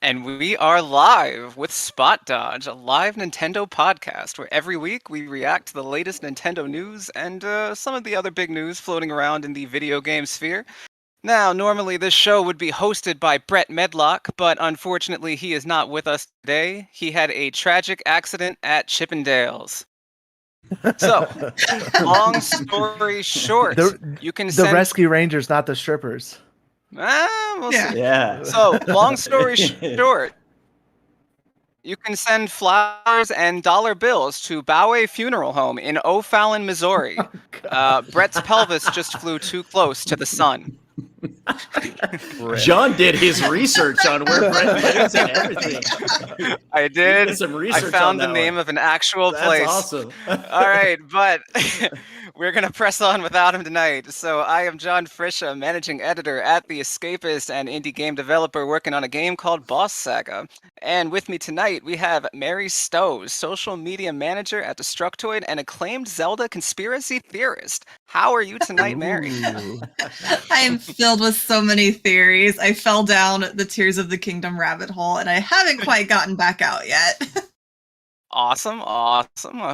And we are live with Spot Dodge, a live Nintendo podcast where every week we react to the latest Nintendo news and some of the other big news floating around in the video game sphere. Now, normally this show would be hosted by Brett Medlock, but unfortunately he is not with us today. He had a tragic accident at Chippendales. So, long story short, The you can the send. rescue rangers, not the strippers. We'll see. Yeah. So, long story short, you can send flowers and dollar bills to Bowie Funeral Home in O'Fallon, Missouri. Brett's pelvis just flew too close to the sun. John did his research on where Brett lives and everything. I did. Some I research found on the that name one. of an actual That's place. awesome. All right, but we're going to press on without him tonight. So I am John Frisha, managing editor at The Escapist and indie game developer working on a game called Boss Saga. And with me tonight, we have Mary Stowe, social media manager at Destructoid and acclaimed Zelda conspiracy theorist. How are you tonight, Mary? Ooh. I am filled with so many theories. I fell down the Tears of the Kingdom rabbit hole, and I haven't quite gotten back out yet. Awesome. I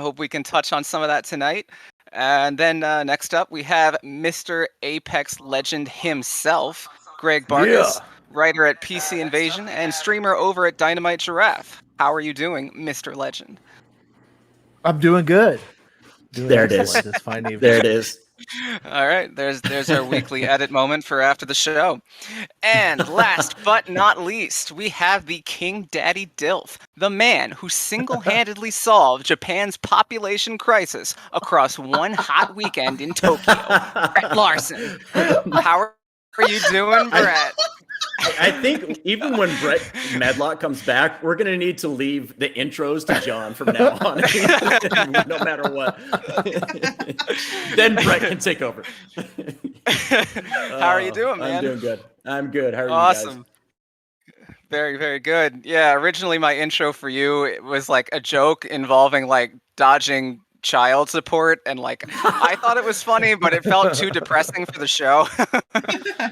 hope we can touch on some of that tonight. And then next up, we have Mr. Apex Legend himself, Greg Barkas, writer at PC Invasion and streamer over at Dynamite Giraffe. How are you doing, Mr. Legend? I'm doing good. Doing There it is. excellent this fine evening. There it is. All right, there's our weekly edit moment for after the show. And last but not least, we have the King Daddy Dilf, the man who single-handedly solved Japan's population crisis across one hot weekend in Tokyo. Brett Larson. How are you doing, Brett? I think even when Brett Medlock comes back, we're going to need to leave the intros to John from now on, no matter what. Then Brett can take over. How are you doing, man? I'm doing good. I'm good. How are Awesome. you guys? Very, very good. Yeah, originally my intro for you it was like a joke involving like dodging child support, and like I thought it was funny, but it felt too depressing for the show.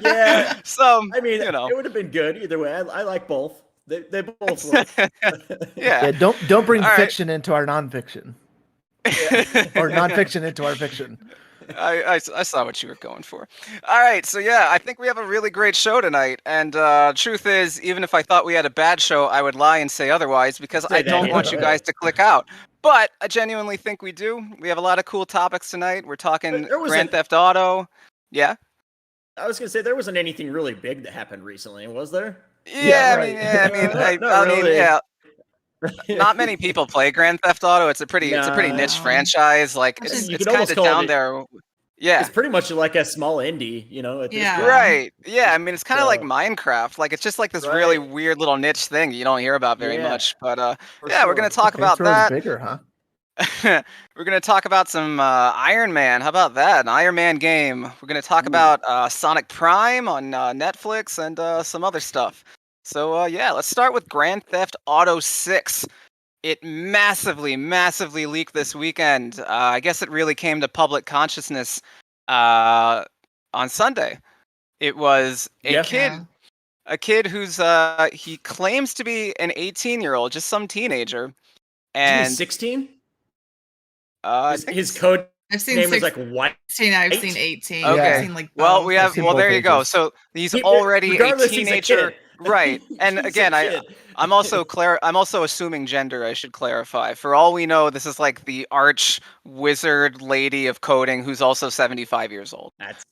Yeah. So I mean, you know, it would have been good either way. I like both. They both work. yeah. Yeah, don't bring All right. fiction into our nonfiction, or nonfiction into our fiction. I saw what you were going for. All right, so yeah, I think we have a really great show tonight. And truth is, even if I thought we had a bad show, I would lie and say otherwise because Say I that, don't yeah. want you guys to click out. But I genuinely think we do. We have a lot of cool topics tonight. We're talking There was Grand Theft Auto. Yeah. I was gonna say there wasn't anything really big that happened recently, was there? Yeah, right. I mean, Not really. yeah. Not many people play Grand Theft Auto. It's a pretty niche No. franchise. Like You it's could kind almost of call down it- there. Yeah. It's pretty much like a small indie, at this Yeah. point. Right. Yeah, I mean it's kind of like So- Minecraft. Like it's just like this really Right. weird little niche thing you don't hear about very Yeah, much. But for yeah, we're gonna sure. talk about Intro is that. bigger, huh? We're gonna talk about some Iron Man. How about that? An Iron Man game. We're gonna talk about Sonic Prime on Netflix and some other stuff. So yeah, let's start with Grand Theft Auto 6. It massively leaked this weekend. I guess it really came to public consciousness on Sunday. It was a Yeah. kid, Yeah. a kid who's he claims to be an 18-year-old, just some teenager, and 16? I think His code I've seen name is 16, like White. I've seen 18. Okay. I've seen like well, both. we have seen well both there you go. ages. So he's He- already a regardless, he's a teenager, kid. right? And He's a again, kid. I'm also assuming gender. I should clarify. For all we know, this is like the arch wizard lady of coding who's also 75 years old. That's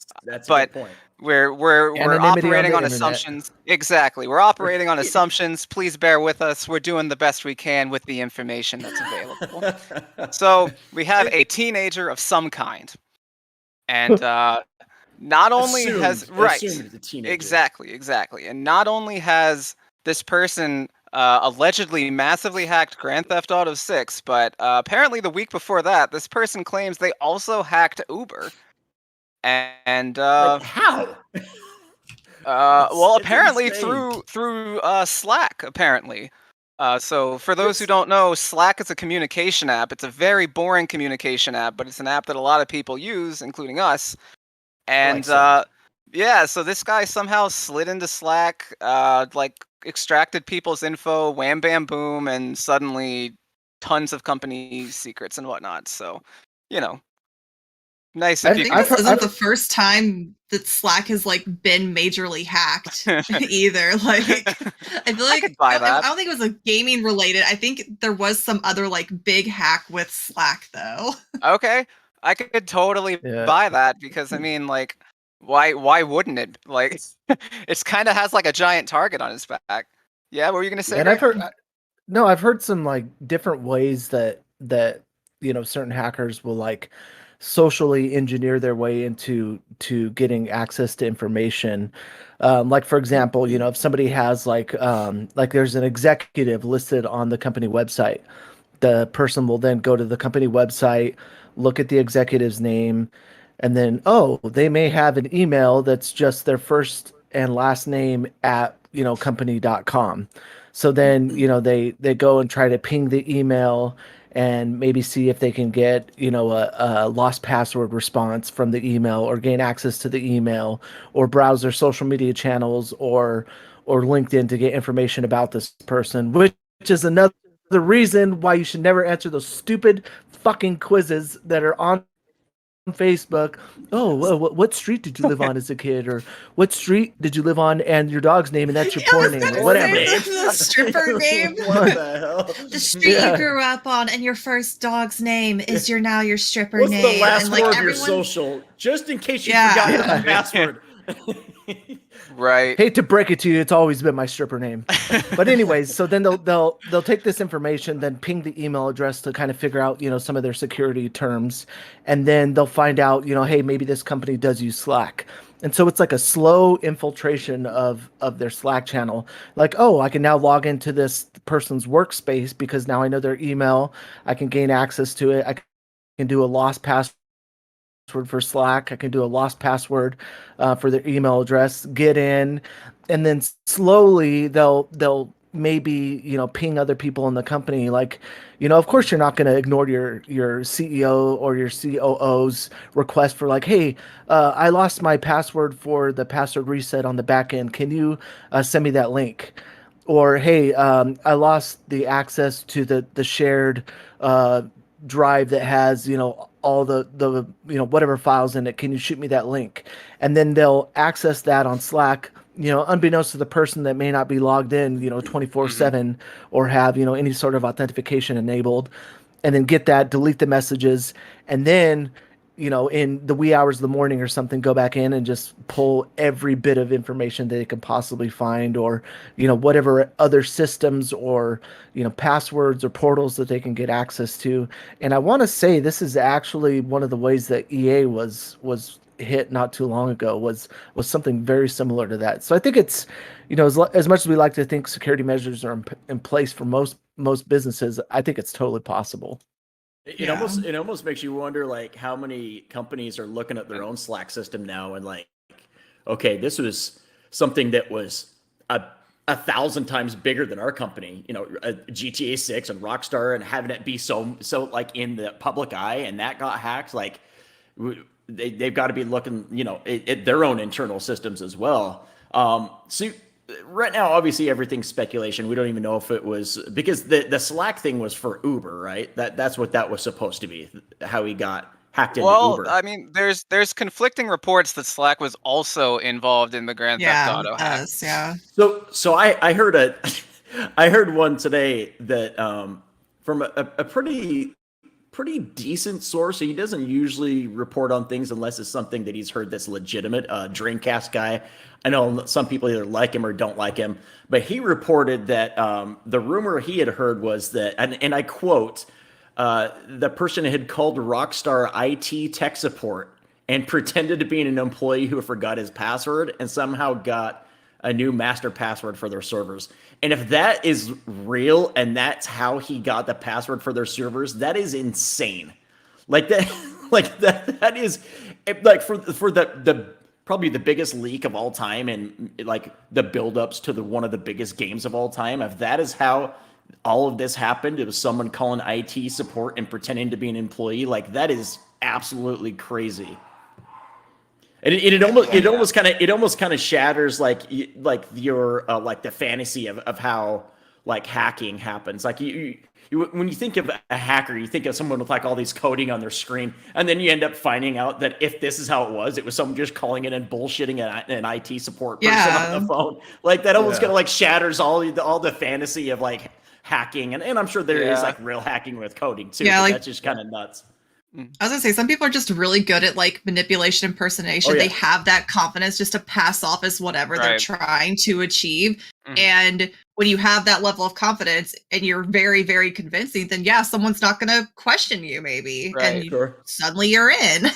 a But- good point. We're Anonymity operating on on the internet. assumptions. Exactly. We're operating on assumptions. Please bear with us. We're doing the best we can with the information that's available. So we have a teenager of some kind. And not only has assumed the teenager. Exactly. And not only has this person allegedly massively hacked Grand Theft Auto 6, but apparently the week before that, this person claims they also hacked Uber. And Like, how? well, It's apparently insane. through Slack. Apparently, so for those who don't know, Slack is a communication app. It's a very boring communication app, but it's an app that a lot of people use, including us. And Slack. yeah, so this guy somehow slid into Slack, like extracted people's info, wham bam boom, and suddenly tons of company secrets and whatnot. So, you know, nice if I've, you I think can. I've this heard, isn't the first time that Slack has like been majorly hacked either. Like, I feel I like could buy that. I don't think it was like gaming related. I think there was some other like big hack with Slack though. Okay, I could totally yeah. buy that because I mean, like, why wouldn't it? Like, it's kind of has like a giant target on its back. Yeah, what were you gonna say, And I've Greg? heard no, I've heard some like different ways that certain hackers will like socially engineer their way into getting access to information. Like for example, if somebody has like there's an executive listed on the company website, the person will then go to the company website, look at the executive's name, and then, oh, they may have an email that's just their first and last name at, company.com. So then, they go and try to ping the email and maybe see if they can get, a lost password response from the email or gain access to the email or browse their social media channels or LinkedIn to get information about this person, which is another the reason why you should never answer those stupid fucking quizzes that are on Facebook. Oh, well, what street did you live on as a kid, or what street did you live on, and your dog's name, and that's your Yeah, I porn was name, or gonna whatever. say the stripper name. What the hell? The street Yeah. you grew up on and your first dog's name is your stripper What's name. the last and like four of your everyone, social? Just in case you Yeah. forgot Yeah. the password. Right. Hate to break it to you, it's always been my stripper name. But anyways, so then they'll take this information, then ping the email address to kind of figure out, some of their security terms, and then they'll find out, hey, maybe this company does use Slack. And so it's like a slow infiltration of their Slack channel. Like, oh, I can now log into this person's workspace because now I know their email. I can gain access to it. I can do a lost password for Slack. I can do a lost password for their email address. Get in, and then slowly they'll maybe ping other people in the company. Like, of course you're not going to ignore your CEO or your COO's request for like, hey, I lost my password for the password reset on the back end. Can you send me that link? Or hey, I lost the access to the shared drive that has all the whatever files in it. Can you shoot me that link? And then they'll access that on Slack, unbeknownst to the person that may not be logged in 24/7 or have any sort of authentication enabled, and then get that, delete the messages, and then in the wee hours of the morning or something, go back in and just pull every bit of information that they can possibly find, or whatever other systems or passwords or portals that they can get access to. And I want to say this is actually one of the ways that EA was hit not too long ago, was something very similar to that. So I think it's as much as we like to think security measures are in place for most businesses, I think it's totally possible. It almost makes you wonder like how many companies are looking at their own Slack system now and like, okay, this was something that was a 1,000 times bigger than our company, GTA 6 and Rockstar, and having it be so like in the public eye, and that got hacked. Like they've got to be looking, at their own internal systems as well. So right now, obviously, everything's speculation. We don't even know if it was because the Slack thing was for Uber, right? That's what that was supposed to be. How he got hacked into Well, Uber. I mean, there's conflicting reports that Slack was also involved in the Grand Theft Yeah, Auto it hack. does. Yeah. So I heard I heard one today that from a pretty decent source. He doesn't usually report on things unless it's something that he's heard that's legitimate. Dreamcast guy. I know some people either like him or don't like him, but he reported that the rumor he had heard was that, and I quote, the person had called Rockstar IT tech support and pretended to be an employee who forgot his password and somehow got a new master password for their servers. And if that is real and that's how he got the password for their servers, that is insane. Like that, that is like for the probably the biggest leak of all time, and like the buildups to the one of the biggest games of all time. If that is how all of this happened, it was someone calling IT support and pretending to be an employee. Like that is absolutely crazy. And it almost kind of shatters like your like the fantasy of how like hacking happens. Like you when you think of a hacker, you think of someone with like all these coding on their screen, and then you end up finding out that if this is how it was someone just calling in and bullshitting an IT support person on the phone. Like that almost kind of like shatters all the fantasy of like hacking, and I'm sure there is like real hacking with coding too. Yeah, but that's just kind of nuts. I was gonna say, some people are just really good at like manipulation, impersonation. They have that confidence just to pass off as whatever they're trying to achieve. And when you have that level of confidence and you're very, very convincing, then someone's not gonna question you, maybe, and suddenly you're in.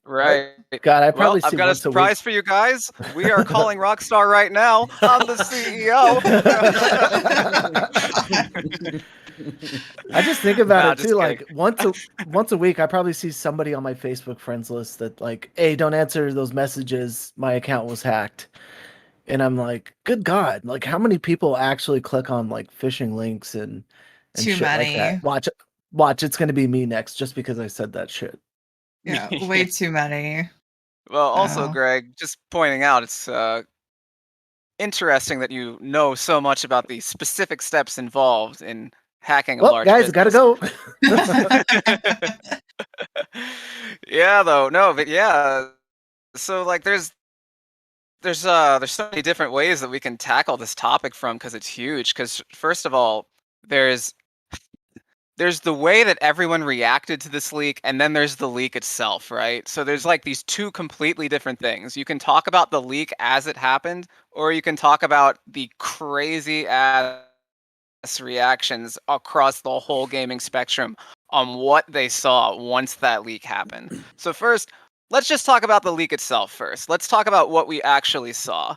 Right. God, I've got a surprise for you guys. We are calling Rockstar right now. I'm the CEO. I just think about it too. Like once a week, I probably see somebody on my Facebook friends list that like, "Hey, don't answer those messages. My account was hacked." And I'm like, "Good God! Like, how many people actually click on like phishing links and Too shit many. like that?" Watch, it's gonna be me next, just because I said that shit. Yeah, way too many. Well, also, Greg, just pointing out, it's interesting that you know so much about the specific steps involved in hacking a large business. Gotta go. So like there's so many different ways that we can tackle this topic from, because it's huge. Because first of all, there's the way that everyone reacted to this leak, and then there's the leak itself, right? So there's like these two completely different things. You can talk about the leak as it happened, or you can talk about the crazy ass reactions across the whole gaming spectrum on what they saw once that leak happened. So first, let's just talk about the leak itself first. Let's talk about what we actually saw.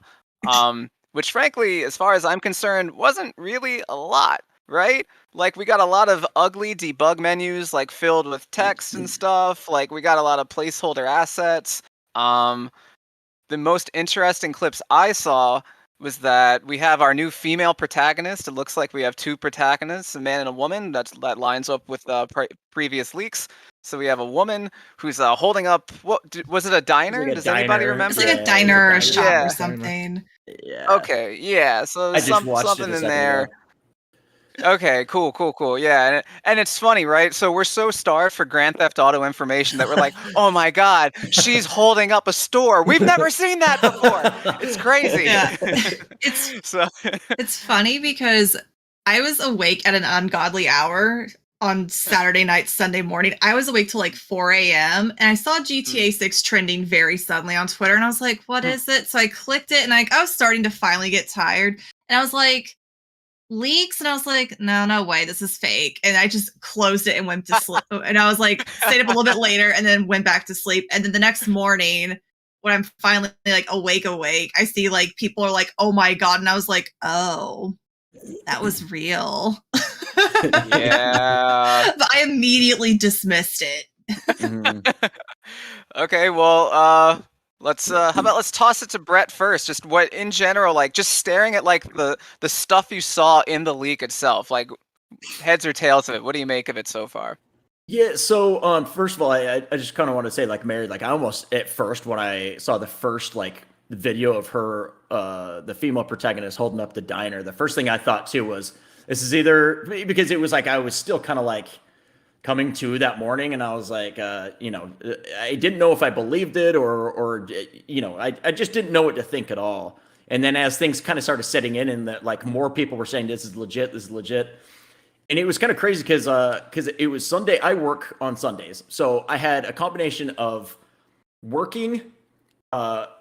Which frankly, as far as I'm concerned, wasn't really a lot, right? Like, we got a lot of ugly debug menus, like, filled with text and stuff. Like, we got a lot of placeholder assets. The most interesting clips I saw was that we have our new female protagonist. It looks like we have two protagonists, a man and a woman. That lines up with previous leaks. So we have a woman who's holding up, what was it, a diner? Like Does anybody remember? It's like a diner or a shop or something. Yeah. Okay, yeah. So something in there. Ago. Okay, cool. Yeah, and it's funny, right? So we're so starved for Grand Theft Auto information that we're like, oh my God, she's holding up a store. We've never seen that before. It's crazy. Yeah. It's funny because I was awake at an ungodly hour on Saturday night, Sunday morning. I was awake till like 4 a.m. and I saw GTA 6 trending very suddenly on Twitter, and I was like, what is it? So I clicked it, and I was starting to finally get tired, and I was like, leaks, and I was like, no way, this is fake, and I just closed it and went to sleep. And I was like, stayed up a little bit later and then went back to sleep. And then the next morning, when I'm finally like awake, I see like people are like, oh my God, and I was like, oh, that was real. Yeah. But I immediately dismissed it. Okay, well, how about let's toss it to Brett first. Just what in general, like, just staring at like the stuff you saw in the leak itself, like, heads or tails of it. What do you make of it so far? Yeah, so first of all, I just kind of want to say, like, Mary, like, I almost at first when I saw the first like video of her, the female protagonist holding up the diner, the first thing I thought too was this is either, because it was like I was still kind of like coming to that morning, and I was like, I didn't know if I believed it or I just didn't know what to think at all. And then as things kind of started setting in, and that like more people were saying this is legit, and it was kind of crazy because it was Sunday. I work on Sundays, so I had a combination of working,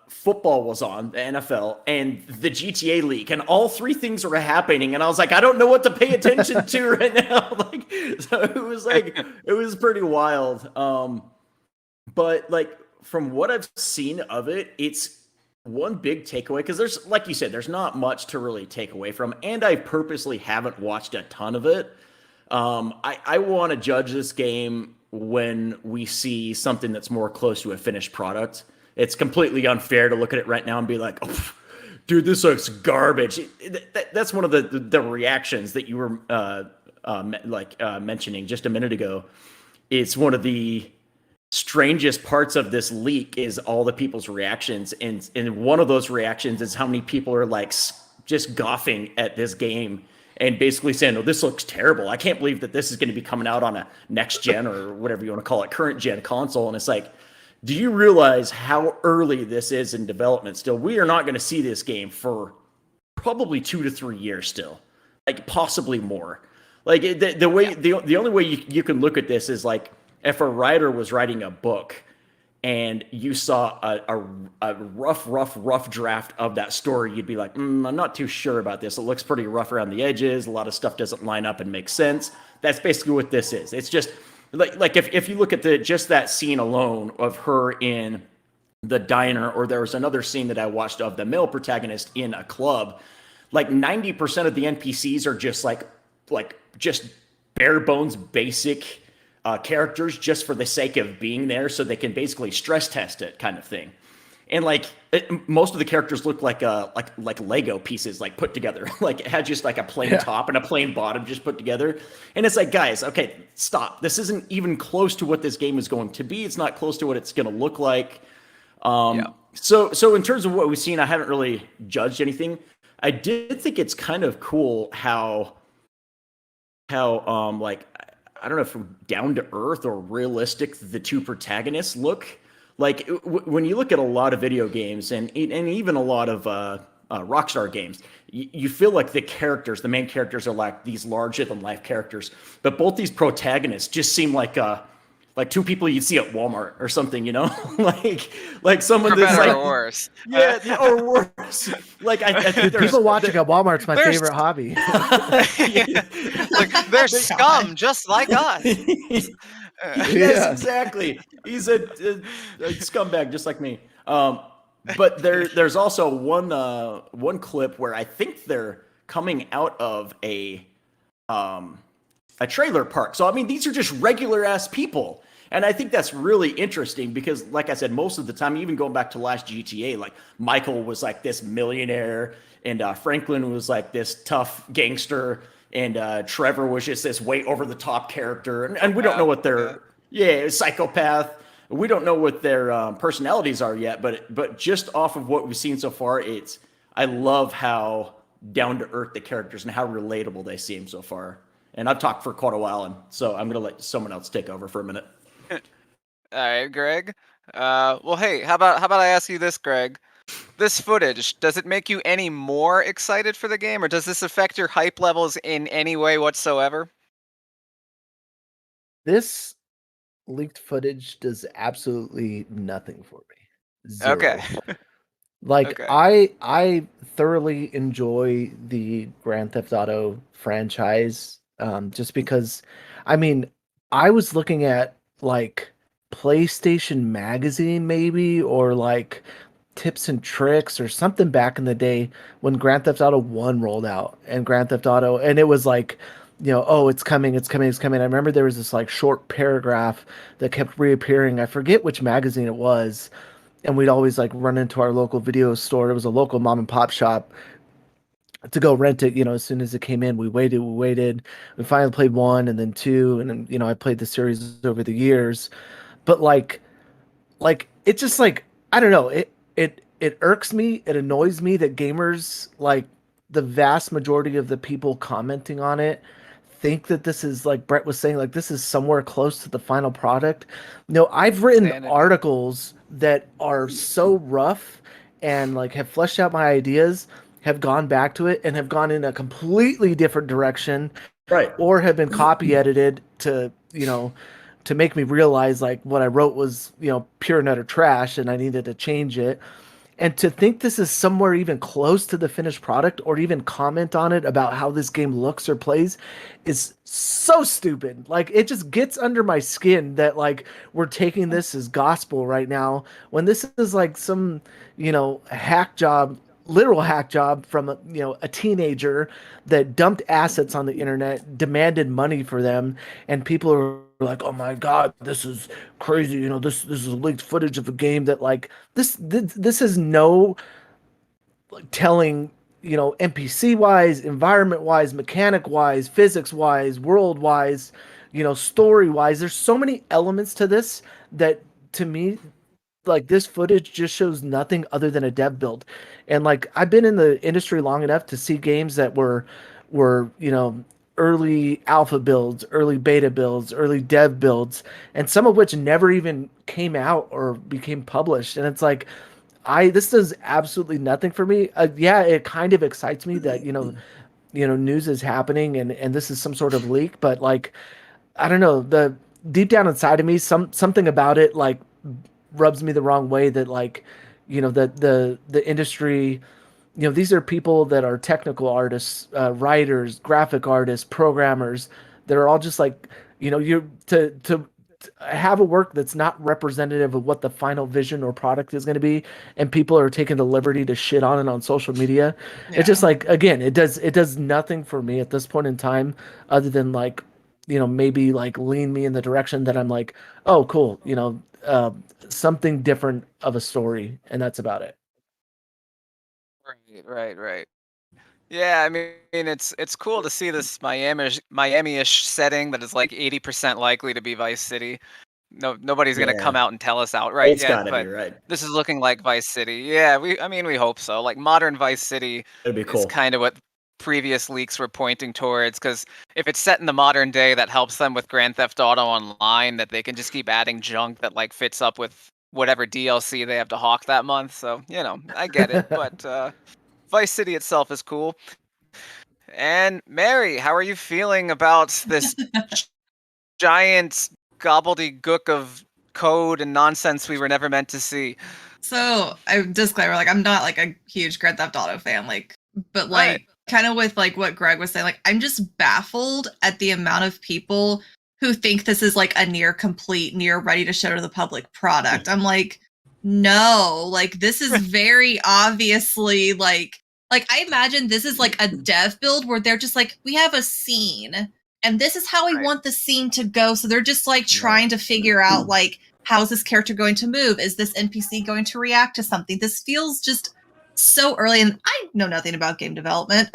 football was on, the NFL, and the GTA leak, and all three things were happening, and I was like, I don't know what to pay attention to right now. Like, so it was pretty wild. But like from what I've seen of it, it's one big takeaway, because there's, like you said, there's not much to really take away from, and I purposely haven't watched a ton of it. I want to judge this game when we see something that's more close to a finished product. It's completely unfair to look at it right now and be like, oh, dude, this looks garbage. That's one of the reactions that you were mentioning just a minute ago. It's one of the strangest parts of this leak is all the people's reactions, and one of those reactions is how many people are like just goffing at this game and basically saying, "Oh, this looks terrible. I can't believe that this is going to be coming out on a next gen or whatever you want to call it, current gen console." And it's like, do you realize how early this is in development still? We are not going to see this game for probably 2 to 3 years still, like possibly more. Like the way the only way you can look at this is like if a writer was writing a book and you saw a rough draft of that story, you'd be like, I'm not too sure about this. It looks pretty rough around the edges. A lot of stuff doesn't line up and make sense. That's basically what this is. It's just like if you look at just that scene alone of her in the diner, or there was another scene that I watched of the male protagonist in a club, like 90% of the NPCs are just like just bare bones basic characters just for the sake of being there, so they can basically stress test it, kind of thing. And like most of the characters look like Lego pieces, like put together. Like it had just like a plain top and a plain bottom just put together. And it's like, guys, okay, stop. This isn't even close to what this game is going to be. It's not close to what it's going to look like. So in terms of what we've seen, I haven't really judged anything. I did think it's kind of cool how like, I don't know if down to earth or realistic the two protagonists look. Like when you look at a lot of video games and even a lot of Rockstar games, you feel like the main characters are like these larger than life characters, but both these protagonists just seem like two people you'd see at Walmart or something, you know, like someone that's better like, or worse. Yeah, or worse. Like I think people watching at Walmart's my favorite hobby. Like they're scum, just like us. Yes, exactly. He's a scumbag just like me. But there's also one clip where I think they're coming out of a trailer park. So I mean, these are just regular ass people. And I think that's really interesting because, like I said, most of the time, even going back to last GTA, like Michael was like this millionaire, and Franklin was like this tough gangster, and Trevor was just this way over the top character. And we don't know what their psychopath. We don't know what their personalities are yet. But just off of what we've seen so far, I love how down to earth the characters and how relatable they seem so far. And I've talked for quite a while, and so I'm gonna let someone else take over for a minute. All right, Greg. Well, hey, how about I ask you this, Greg? This footage, does it make you any more excited for the game, or does this affect your hype levels in any way whatsoever? This leaked footage does absolutely nothing for me. Zero. Okay. Like Okay. I thoroughly enjoy the Grand Theft Auto franchise, just because, I mean, I was looking at like PlayStation Magazine maybe, or like tips and tricks or something back in the day when Grand Theft Auto 1 rolled out, and it was like, oh, it's coming, it's coming, it's coming. I remember there was this like short paragraph that kept reappearing. I forget which magazine it was, and we'd always like run into our local video store. It was a local mom and pop shop, to go rent it. As soon as it came in, we waited. We finally played 1 and then 2, and then I played the series over the years. But like it just, like, I don't know, it irks me, it annoys me that gamers, like the vast majority of the people commenting on it, think that this is, like Brett was saying, like this is somewhere close to the final product. I've written articles that are so rough and like have fleshed out my ideas, have gone back to it and have gone in a completely different direction, right? Or have been copy edited to to make me realize like what I wrote was pure and utter trash, and I needed to change it. And to think this is somewhere even close to the finished product, or even comment on it about how this game looks or plays, is so stupid. Like, it just gets under my skin that like we're taking this as gospel right now, when this is like some, hack job, literal hack job from a teenager that dumped assets on the internet, demanded money for them, and people are like, oh my god, this is crazy. This is leaked footage of a game that like this is no like telling, NPC wise, environment wise, mechanic wise, physics wise, world wise, story wise, there's so many elements to this that to me, like this footage just shows nothing other than a dev build. And like I've been in the industry long enough to see games that were early alpha builds, early beta builds, early dev builds, and some of which never even came out or became published. And it's like this does absolutely nothing for me. Yeah, it kind of excites me that news is happening and this is some sort of leak, but like I don't know, the deep down inside of me, something about it like rubs me the wrong way that like the industry, these are people that are technical artists, writers, graphic artists, programmers that are all just like, you're to have a work that's not representative of what the final vision or product is going to be, and people are taking the liberty to shit on it on social media. It's just like, again, it does nothing for me at this point in time other than like, maybe like lean me in the direction that I'm like, oh cool, something different of a story, and that's about it. Right. Yeah, I mean, it's cool to see this Miami-ish setting that is like 80% likely to be Vice City. Nobody's gonna come Yeah, out and tell us outright it's yet, got to be but right. this is looking like Vice City. Yeah, I mean, we hope so. Like modern Vice City That'd be is cool. kind of what previous leaks were pointing towards. Because if it's set in the modern day, that helps them with Grand Theft Auto Online. That they can just keep adding junk that like fits up with whatever DLC they have to hawk that month. So I get it, but Vice City itself is cool. And Mary, how are you feeling about this giant gobbledygook of code and nonsense we were never meant to see? So, I disclaimer, like I'm not like a huge Grand Theft Auto fan, like, but like Right. kind of with like what Greg was saying, like I'm just baffled at the amount of people who think this is like a near complete, near ready to show to the public product. I'm like, no, like this is very obviously like I imagine this is like a dev build where they're just like, we have a scene and this is how we Right. want the scene to go. So they're just like trying to figure out like how is this character going to move? Is this NPC going to react to something? This feels just so early, and I know nothing about game development.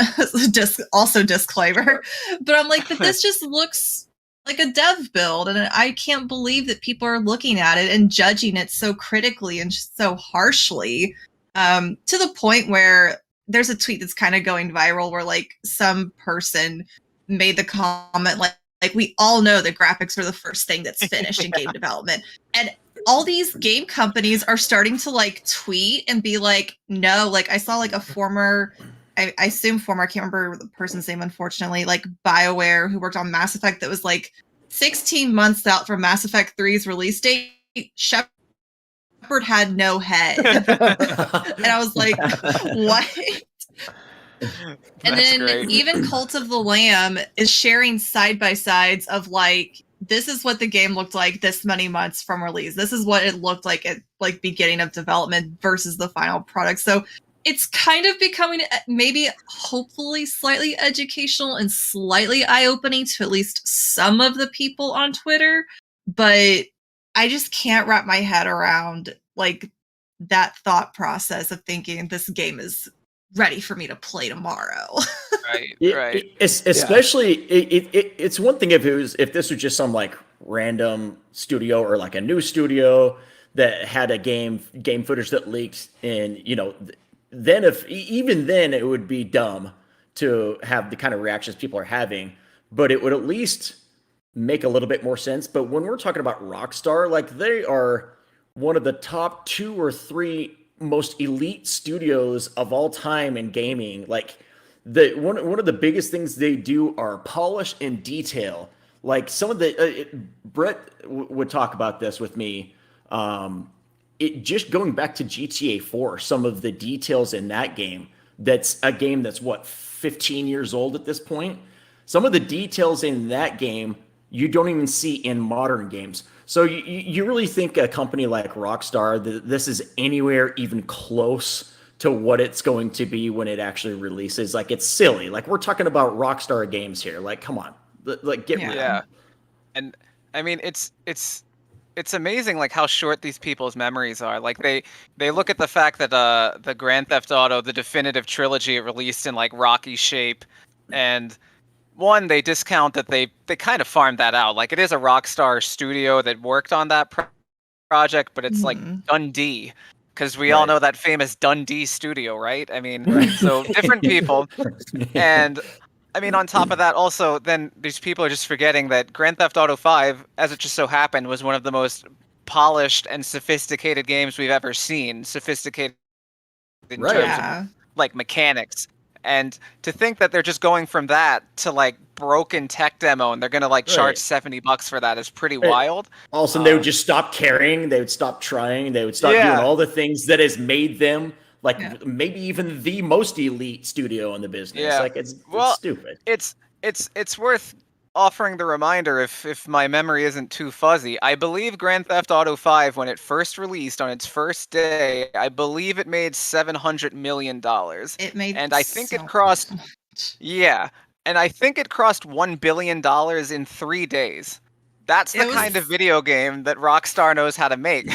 Also disclaimer, but I'm like, but this just looks like a dev build, and I can't believe that people are looking at it and judging it so critically and so harshly, to the point where there's a tweet that's kind of going viral where like some person made the comment like we all know that graphics are the first thing that's finished in game development, and all these game companies are starting to like tweet and be like, no, like I saw like a former, I assume former, I can't remember the person's name, unfortunately, like BioWare who worked on Mass Effect that was like 16 months out from Mass Effect 3's release date. Shepard had no head. And I was like, what? And then great. even Cult of the Lamb is sharing side by sides of like, this is what the game looked like this many months from release. This is what it looked like at like beginning of development versus the final product. So it's kind of becoming maybe hopefully slightly educational and slightly eye-opening to at least some of the people on Twitter. But I just can't wrap my head around like that thought process of thinking this game is ready for me to play tomorrow. Right. Especially, it's one thing if this was just some like random studio or like a new studio that had a game footage that leaked, and then even then it would be dumb to have the kind of reactions people are having, but it would at least make a little bit more sense. But when we're talking about Rockstar, like they are one of the top 2 or 3 most elite studios of all time in gaming. Like one of the biggest things they do are polish and detail. Like some of the Brett would talk about this with me. It just going back to GTA 4, some of the details in that game. That's a game that's what 15 years old at this point. Some of the details in that game you don't even see in modern games. So you really think a company like Rockstar, this is anywhere even close to what it's going to be when it actually releases? Like, it's silly. Like, we're talking about Rockstar games here. Like, come on. Like, get real. Yeah. And I mean, it's amazing like how short these people's memories are. Like they look at the fact that the Grand Theft Auto, the definitive trilogy, it released in like rocky shape, and one, they discount that they kind of farmed that out. Like, it is a Rockstar studio that worked on that project, but it's like Dundee, because we all know that famous Dundee studio, right? I mean, so different people. And I mean, on top of that, also, then these people are just forgetting that Grand Theft Auto 5, as it just so happened, was one of the most polished and sophisticated games we've ever seen. Sophisticated in terms of like mechanics. And to think that they're just going from that to like broken tech demo and they're gonna like charge $70 for that is pretty wild. All of a sudden, they would just stop caring. They would stop trying. They would stop doing all the things that has made them like maybe even the most elite studio in the business. Like it's stupid. It's worth offering the reminder, if my memory isn't too fuzzy. I believe Grand Theft Auto 5, when it first released on its first day, I believe it made $700 million. It made, and I think it crossed. Yeah, and I think it crossed $1 billion in 3 days. That's the kind of video game that Rockstar knows how to make.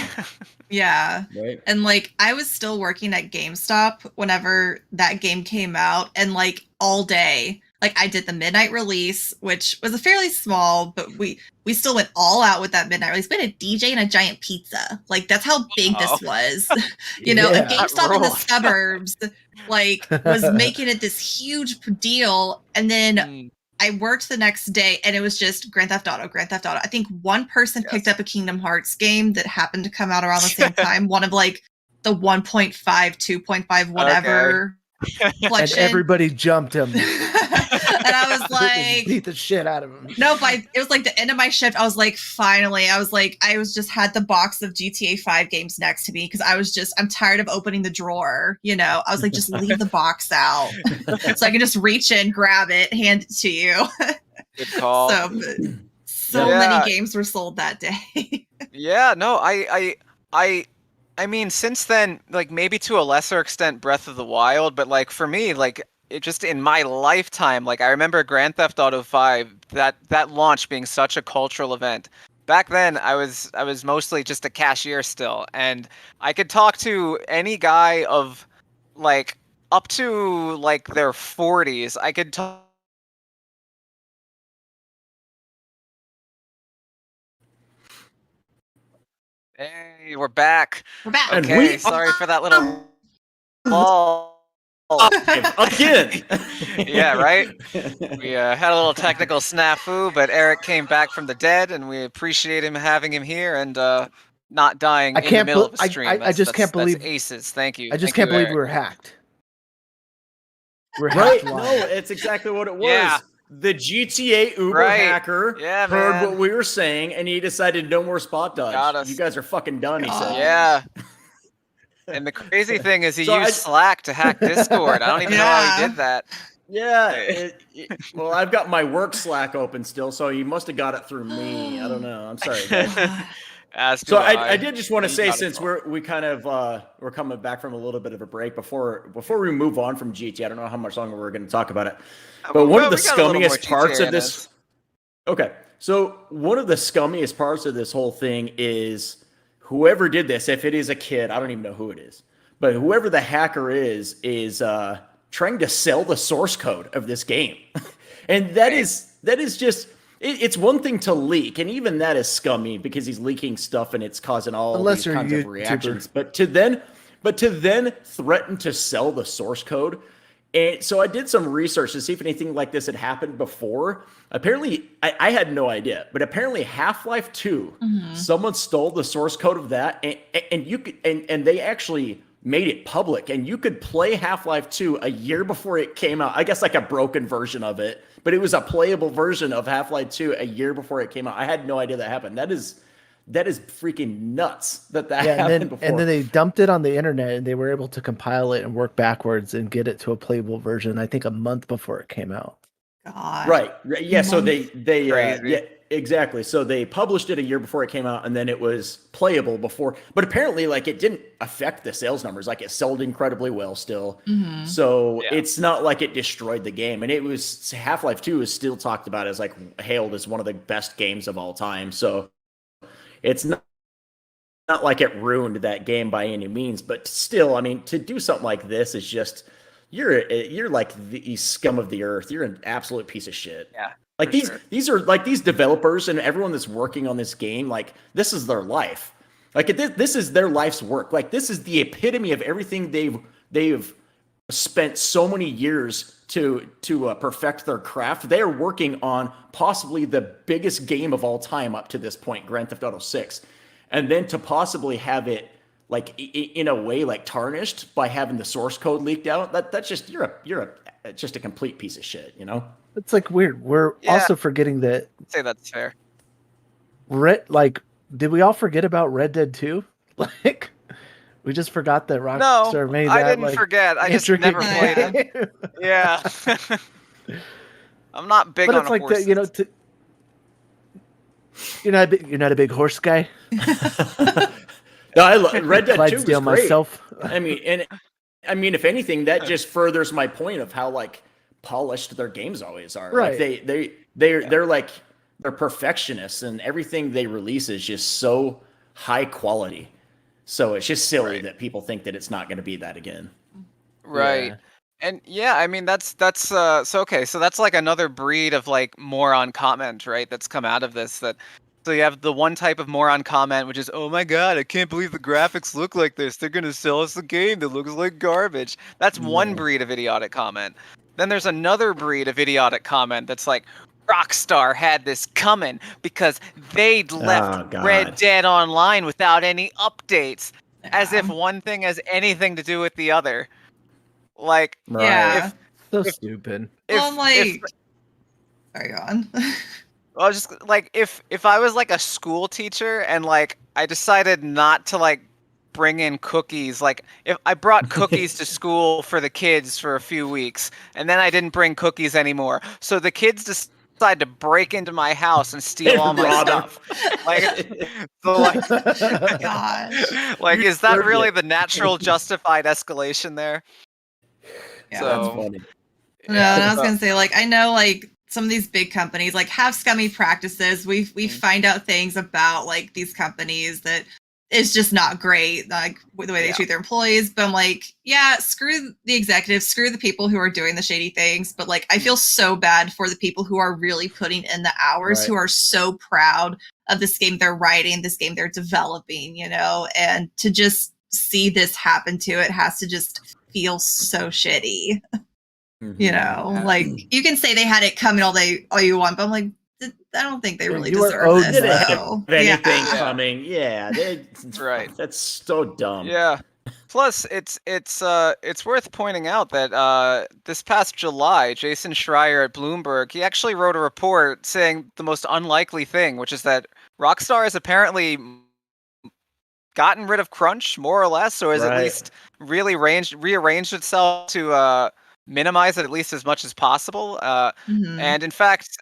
Yeah. Right. And like, I was still working at GameStop whenever that game came out, and like all day, like I did the midnight release, which was a fairly small, but we still went all out with that midnight release. We had a DJ and a giant pizza. Like, that's how big this was. You know, a GameStop in the suburbs, like, was making it this huge deal. And then I worked the next day, and it was just Grand Theft Auto, Grand Theft Auto. I think one person picked up a Kingdom Hearts game that happened to come out around the same time. One of like the 1.5, 2.5, whatever. And everybody jumped him. And I was like, beat the shit out of him. No, it was like the end of my shift. I was like, finally. I was just had the box of GTA 5 games next to me because I'm tired of opening the drawer. You know, I was like, just leave the box out so I can just reach in, grab it, hand it to you. Good call. So many games were sold that day. Yeah, no, I mean, since then, like, maybe to a lesser extent Breath of the Wild, but like for me, like, it just in my lifetime, like I remember Grand Theft Auto 5, that launch being such a cultural event. Back then, I was mostly just a cashier still, and I could talk to any guy of like up to like their 40s. I could talk. Hey, we're back. We're back. Okay, sorry for that little ball. Again. Yeah, right? We had a little technical snafu, but Eric came back from the dead, and we appreciate having him here and not dying in the middle of a stream. I just can't believe that's aces. Thank you. I just can't believe we were hacked. Right? No, it's exactly what it was. Yeah. The GTA Uber hacker heard what we were saying, and he decided no more spot dodge. You guys are fucking done, he said. Yeah. And the crazy thing is he used Slack to hack Discord. I don't even know how he did that. Yeah. Well, I've got my work Slack open still, so he must have got it through me. I don't know. I'm sorry, guys. So I did just want to say, since we're coming back from a little bit of a break before we move on from GTA, I don't know how much longer we're going to talk about it. But one of the scummiest parts of this. Okay. So one of the scummiest parts of this whole thing is whoever did this, if it is a kid, I don't even know who it is, but whoever the hacker is trying to sell the source code of this game. And that is just, it's one thing to leak, and even that is scummy because he's leaking stuff and it's causing all these kinds of reactions. But to then threaten to sell the source code. And so I did some research to see if anything like this had happened before. Apparently, I had no idea, but apparently Half-Life 2, someone stole the source code of that, and they actually made it public, and you could play Half-Life 2 a year before it came out. I guess like a broken version of it, but it was a playable version of Half-Life 2 a year before it came out. I had no idea that happened. That is freaking nuts that happened before. And then they dumped it on the internet, and they were able to compile it and work backwards and get it to a playable version, I think a month before it came out. God. Right. Yeah. So they yeah, exactly. So they published it a year before it came out, and then it was playable before. But apparently, like, it didn't affect the sales numbers. Like, it sold incredibly well still. So it's not like it destroyed the game. And it was Half-Life 2 is still talked about as like hailed as one of the best games of all time. So it's not like it ruined that game by any means. But still, I mean, to do something like this is just you're like the scum of the earth. You're an absolute piece of shit. Yeah. Like these are like these developers and everyone that's working on this game. Like this is their life. Like this is their life's work. Like this is the epitome of everything they've spent so many years to perfect their craft. They are working on possibly the biggest game of all time up to this point, Grand Theft Auto 6, and then to possibly have it like in a way like tarnished by having the source code leaked out. That's just you're just a complete piece of shit, you know? It's like weird. We're also forgetting that. I'd say that's fair. Did we all forget about Red Dead 2? Like, we just forgot that Rockstar made that. I didn't forget. I just never played it. Yeah. I'm not big on horses. But it's like you're not a big horse guy. No, I love Red Dead 2 was great. Myself. I mean, if anything, that just furthers my point of how like polished their games always are. Right. Like they're like they're perfectionists, and everything they release is just so high quality. So it's just silly that people think that it's not going to be that again. Right. Yeah. And yeah, I mean that's so okay, so that's like another breed of like moron comment, right? That's come out of this. So you have the one type of moron comment, which is, "Oh my god, I can't believe the graphics look like this. They're gonna sell us a game that looks like garbage." That's one breed of idiotic comment. Then there's another breed of idiotic comment that's like, Rockstar had this coming because they'd left Red Dead Online without any updates, as if one thing has anything to do with the other. Like, So stupid. Sorry, go on. Well, just like if I was like a school teacher and like I decided not to like bring in cookies, like if I brought cookies to school for the kids for a few weeks and then I didn't bring cookies anymore, so the kids decide to break into my house and steal all my stuff. Like, so like, Gosh. like, is that really the natural justified escalation there? Yeah, So, that's funny. No, and I was gonna say, like, I know like some of these big companies like have scummy practices. We find out things about like these companies that is just not great, like the way they treat their employees. But I'm like, yeah, screw the executives, screw the people who are doing the shady things. But like, I feel so bad for the people who are really putting in the hours, who are so proud of this game they're writing, this game they're developing, you know, and to just see this happen to it has to just feel so shitty. You know, like you can say they had it coming all you want, but I'm like, I don't think they really deserve this. Anything coming, right. That's so dumb. Yeah. Plus, it's worth pointing out that this past July, Jason Schreier at Bloomberg, he actually wrote a report saying the most unlikely thing, which is that Rockstar has apparently gotten rid of crunch, more or less, or has at least really rearranged itself to minimize it at least as much as possible. And in fact,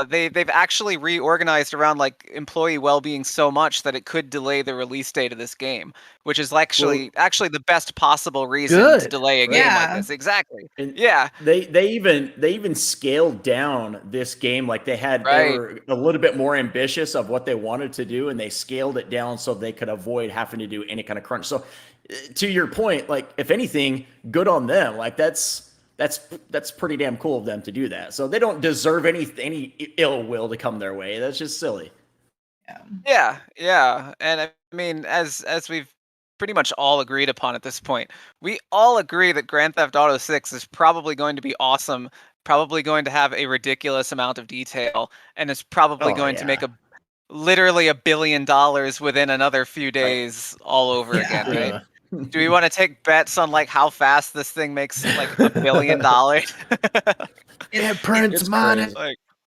they've actually reorganized around like employee well-being so much that it could delay the release date of this game, which is actually the best possible reason to delay a game like this. Exactly. And they even scaled down this game. Like they were a little bit more ambitious of what they wanted to do, and they scaled it down so they could avoid having to do any kind of crunch. So to your point, like if anything, good on them. Like that's pretty damn cool of them to do that. So they don't deserve any ill will to come their way. That's just silly. Yeah. And I mean, as we've pretty much all agreed upon at this point, we all agree that Grand Theft Auto 6 is probably going to be awesome, probably going to have a ridiculous amount of detail, and is probably going to make literally $1 billion within another few days all over again, right? Do we want to take bets on like how fast this thing makes like $1 billion? It prints money.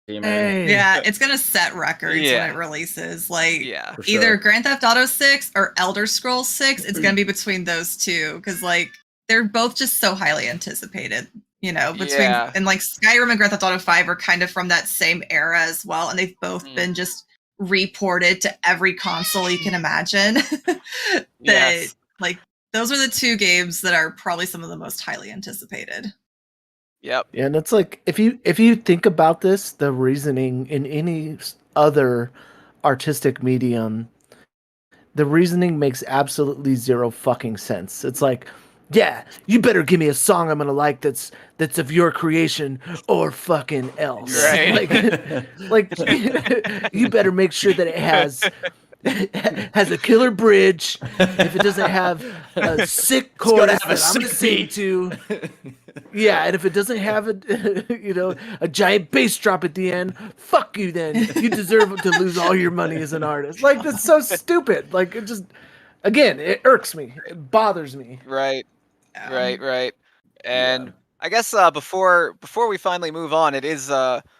Yeah, it's gonna set records when it releases. Like either Grand Theft Auto 6 or Elder Scrolls 6. It's gonna be between those two because like they're both just so highly anticipated. You know, and like Skyrim and Grand Theft Auto 5 are kind of from that same era as well, and they've both been just reported to every console you can imagine. Like those are the two games that are probably some of the most highly anticipated. Yep. Yeah, and it's like if you think about this, the reasoning in any other artistic medium, the reasoning makes absolutely zero fucking sense. It's like yeah, you better give me a song I'm gonna like that's of your creation or fucking else. Right. Like you better make sure that it has a killer bridge. If it doesn't have a sick It's gotta chorus have a that I'm gonna sick sing beat. to, yeah, and if it doesn't have a giant bass drop at the end, fuck you. Then you deserve to lose all your money as an artist. Like that's so stupid. Like it just, again, it irks me. It bothers me. Right. Yeah. Right. Yeah. And I guess before we finally move on, it is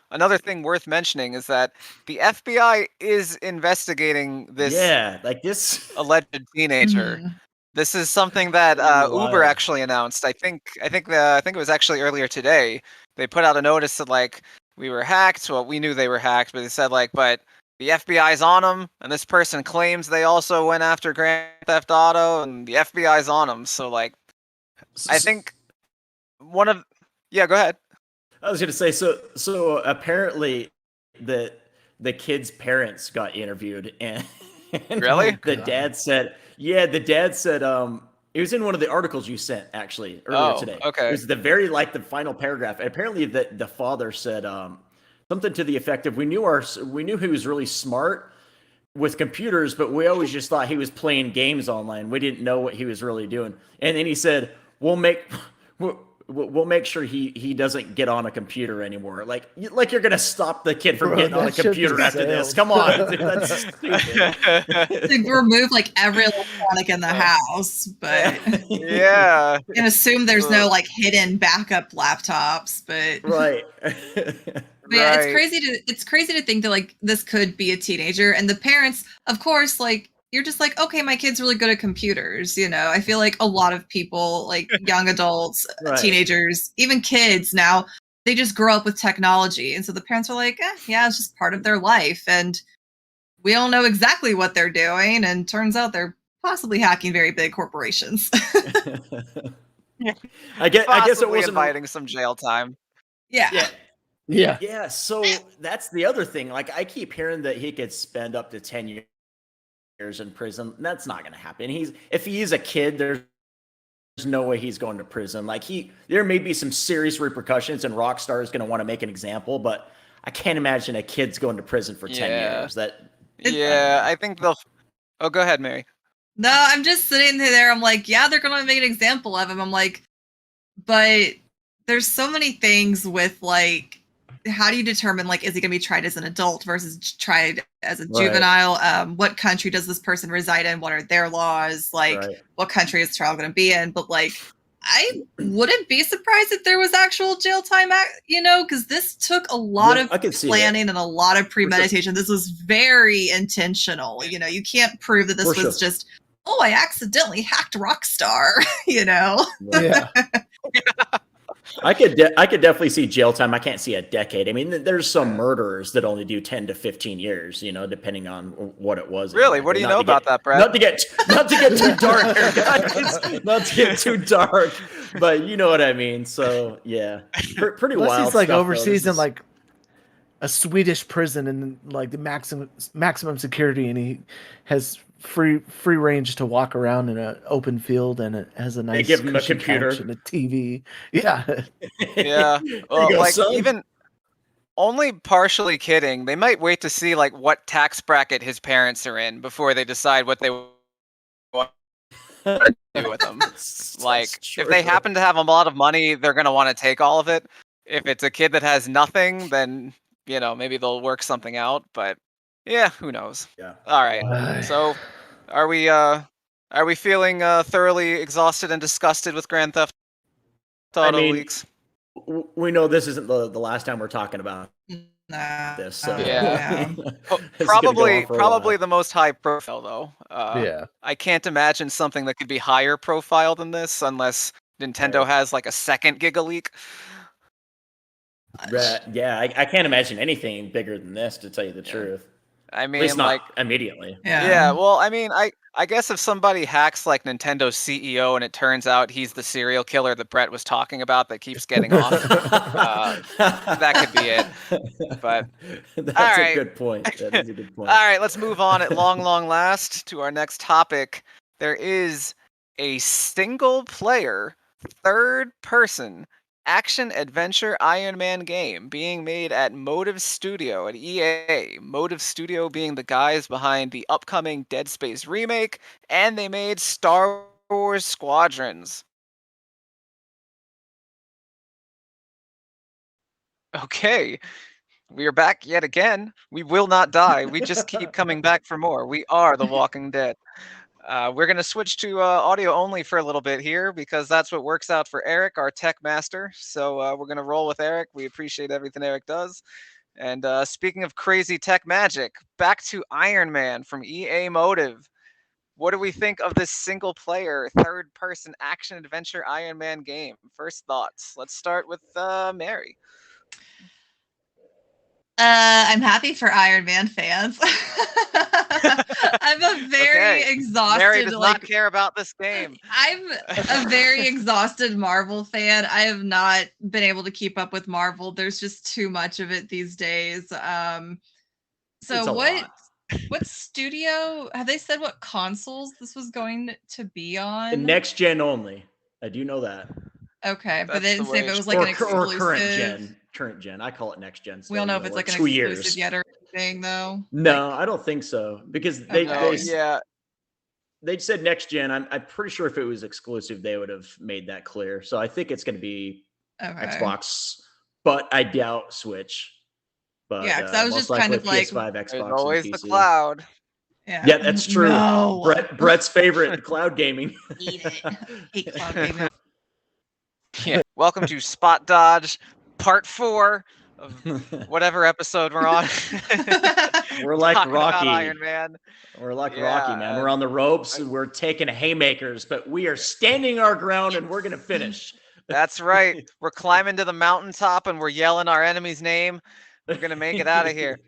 another thing worth mentioning is that the FBI is investigating this Yeah, like this. alleged teenager. Mhm. This is something that Pretty Uber wild. actually announced. I think it was actually earlier today. They put out a notice that like we were hacked. Well, we knew they were hacked, but they said like, but the FBI's on them, and this person claims they also went after Grand Theft Auto, and the FBI's on them. So like, I think one of yeah, go ahead. I was gonna say, so apparently the kid's parents got interviewed, and Really? the dad said, it was in one of the articles you sent actually earlier Oh, today. okay. It was the final paragraph. Apparently the father said something to the effect of, we knew he was really smart with computers, but we always just thought he was playing games online. We didn't know what he was really doing. And then he said, we'll make sure he doesn't get on a computer anymore. Like you're gonna stop the kid from Bro, getting on a that ship computer has after this. sailed. Come on, dude, that's stupid. To remove like every electronic in the house, but Yeah. and assume there's no like hidden backup laptops. But Right. But yeah, Right. it's crazy to think that like this could be a teenager, and the parents, of course, like you're just like, okay, my kid's really good at computers. I feel like a lot of people, like young adults, Right. teenagers, even kids now, they just grow up with technology, and so the parents are like, yeah, it's just part of their life, and we don't know exactly what they're doing, and turns out they're possibly hacking very big corporations. I guess it Possibly wasn't inviting some jail time. Yeah. Yeah. Yeah, so that's the other thing. Like, I keep hearing that he could spend up to 10 years in prison. That's not going to happen. If he is a kid, there's no way he's going to prison. Like, there may be some serious repercussions, and Rockstar is going to want to make an example, but I can't imagine a kid's going to prison for 10 years. I think they'll. Oh, go ahead, Mary. No, I'm just sitting there. I'm like, yeah, they're going to make an example of him. I'm like, but there's so many things with like, how do you determine like, is he going to be tried as an adult versus tried as a juvenile? What country does this person reside in? What are their laws? Like, what country is the trial going to be in? But like, I wouldn't be surprised if there was actual jail time, because this took a lot of planning and a lot of premeditation. This was very intentional. You can't prove that this was just, oh, I accidentally hacked Rockstar, Yeah. I could definitely see jail time. I can't see a decade. I mean, there's some murderers that only do 10 to 15 years, depending on what it was. Really? What do you know about that, Brad? Not to get too dark here, guys. Not to get too dark, but you know what I mean. So yeah, pretty wild. He's like stuff, overseas in like a Swedish prison and like the maximum security, and he has free range to walk around in an open field, and it has a nice they give him a computer and a TV. Yeah. Yeah. Well, go, like son. even only partially kidding. They might wait to see like what tax bracket his parents are in before they decide what they want to do with them. Like if they happen to have a lot of money, they're going to want to take all of it. If it's a kid that has nothing, then maybe they'll work something out, but yeah, who knows? Yeah. All right. So, are we feeling thoroughly exhausted and disgusted with Grand Theft Auto leaks? We know this isn't the last time we're talking about this. So. Yeah. Probably the most high profile though. Yeah. I can't imagine something that could be higher profile than this unless Nintendo has like a second Giga leak. Yeah, I can't imagine anything bigger than this, to tell you the truth. I mean, at least not immediately. Yeah. Well, I mean, I guess if somebody hacks like Nintendo's CEO and it turns out he's the serial killer that Brett was talking about that keeps getting off, that could be it. But that's a good point. That is a good point. All right, let's move on at long last to our next topic. There is A single-player, third-person action-adventure Iron Man game being made at Motive Studio at EA. Motive Studio being the guys behind the upcoming Dead Space remake, and they made Star Wars Squadrons. Okay, we are back yet again. We will not die. We just keep coming back for more. We are The Walking Dead. We're going to switch to audio only for a little bit here because that's what works out for Eric, our tech master. So we're going to roll with Eric. We appreciate everything Eric does. And speaking of crazy tech magic, back to Iron Man from EA Motive. What do we think of this single player, third person action adventure Iron Man game? First thoughts. Let's start with Mary. I'm happy for Iron Man fans. I'm a very Okay. exhausted. Mary does not care about this game. I'm a very exhausted Marvel fan. I have not been able to keep up with Marvel. There's just too much of it these days. So what studio have they said what consoles this was going to be on? The next gen only. I do know that. Okay, but That's they didn't the say if way it it was should like Or an exclusive. current gen. Current gen. I call it next gen. We don't know if it's like an exclusive yet or anything, though. No, I don't think so because they yeah. they said next gen. I'm pretty sure if it was exclusive, they would have made that clear. So I think it's going to be Xbox, but I doubt Switch. But yeah, because I was most just likely kind of like, PS5, Xbox, There's always and the PC. cloud. Yeah, that's true. No. Brett's favorite, cloud gaming. Eat it. Hate cloud gaming. Yeah. Welcome to Spot Dodge Part 4 of whatever episode we're on. We're like Talking about Rocky. Iron Man. We're like Yeah, Rocky, man. We're on the ropes and we're taking haymakers, but we are standing our ground and we're going to finish. That's right. We're climbing to the mountaintop and we're yelling our enemy's name. We're going to make it out of here.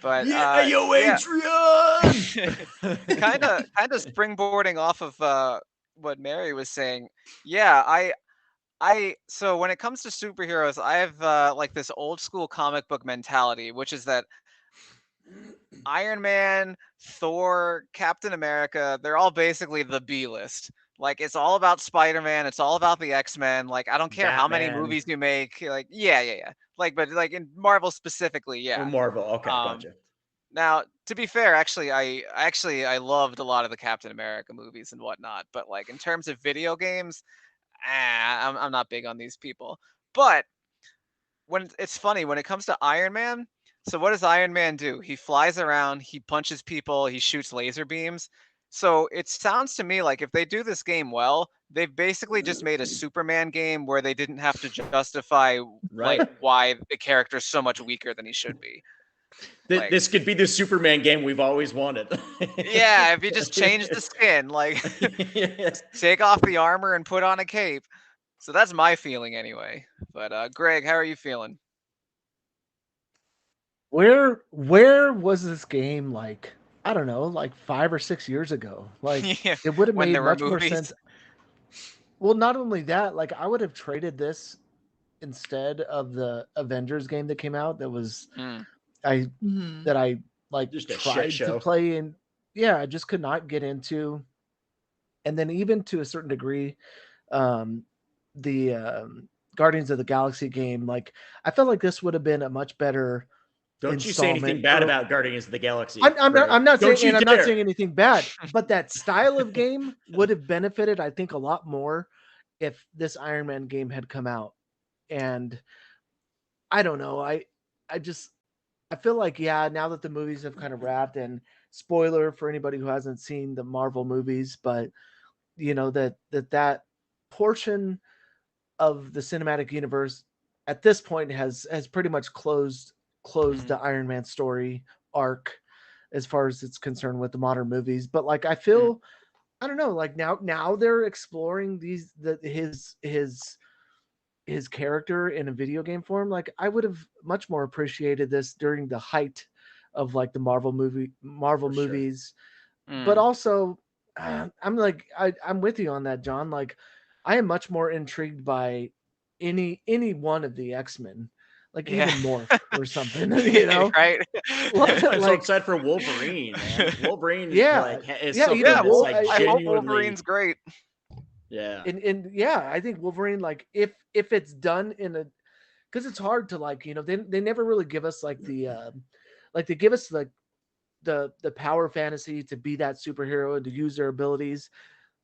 But yeah, yo, Adrian! kind of springboarding off of what Mary was saying. Yeah, so when it comes to superheroes, I have like this old school comic book mentality, which is that Iron Man, Thor, Captain America, they're all basically the B list. Like it's all about Spider-Man, it's all about the X-Men. Like I don't care how many Batman. movies you make. Like yeah. Like but like in Marvel specifically, yeah. Oh, Marvel. Okay, gotcha. Now, to be fair, I loved a lot of the Captain America movies and whatnot, but like in terms of video games, I'm not big on these people. But when it's funny when it comes to Iron Man. So what does Iron Man do? He flies around, he punches people, he shoots laser beams. So it sounds to me like if they do this game well, they've basically just made a Superman game where they didn't have to justify like why the character's so much weaker than he should be. Like, this could be the Superman game we've always wanted. Yeah, if you just change the skin, like take off the armor and put on a cape. So that's my feeling anyway. But Greg, how are you feeling? Where was this game like? I don't know, like 5 or 6 years ago. Like Yeah, it would have when made there were much more movies. sense. Well, not only that, like I would have traded this instead of the Avengers game that came out that was I like Just a shit tried show. to play and I just could not get into. And then even to a certain degree, the Guardians of the Galaxy game, like I felt like this would have been a much better. Don't you say anything bad about Guardians of the Galaxy. I'm not saying Don't I'm not saying anything bad, but that style of game would have benefited, I think, a lot more if this Iron Man game had come out. And I don't know. I feel like, now that the movies have kind of wrapped, and spoiler for anybody who hasn't seen the Marvel movies, but you know, that portion of the cinematic universe at this point has pretty much closed the Iron Man story arc as far as it's concerned with the modern movies. But like I feel I don't know, like now they're exploring his character in a video game form. Like I would have much more appreciated this during the height of like the Marvel movies. But also I'm like I'm with you on that, John. Like I am much more intrigued by any one of the X-Men. like Yeah. even morph or something, you know? Right? I'm so Like, excited for Wolverine, man. Wolverine yeah, is yeah, so you know, good. It's Well, like I hope genuinely, Wolverine's great. yeah. and yeah, I think Wolverine, like if it's done in a, because it's hard to, like, you know, they never really give us like like they give us like the power fantasy to be that superhero and to use their abilities,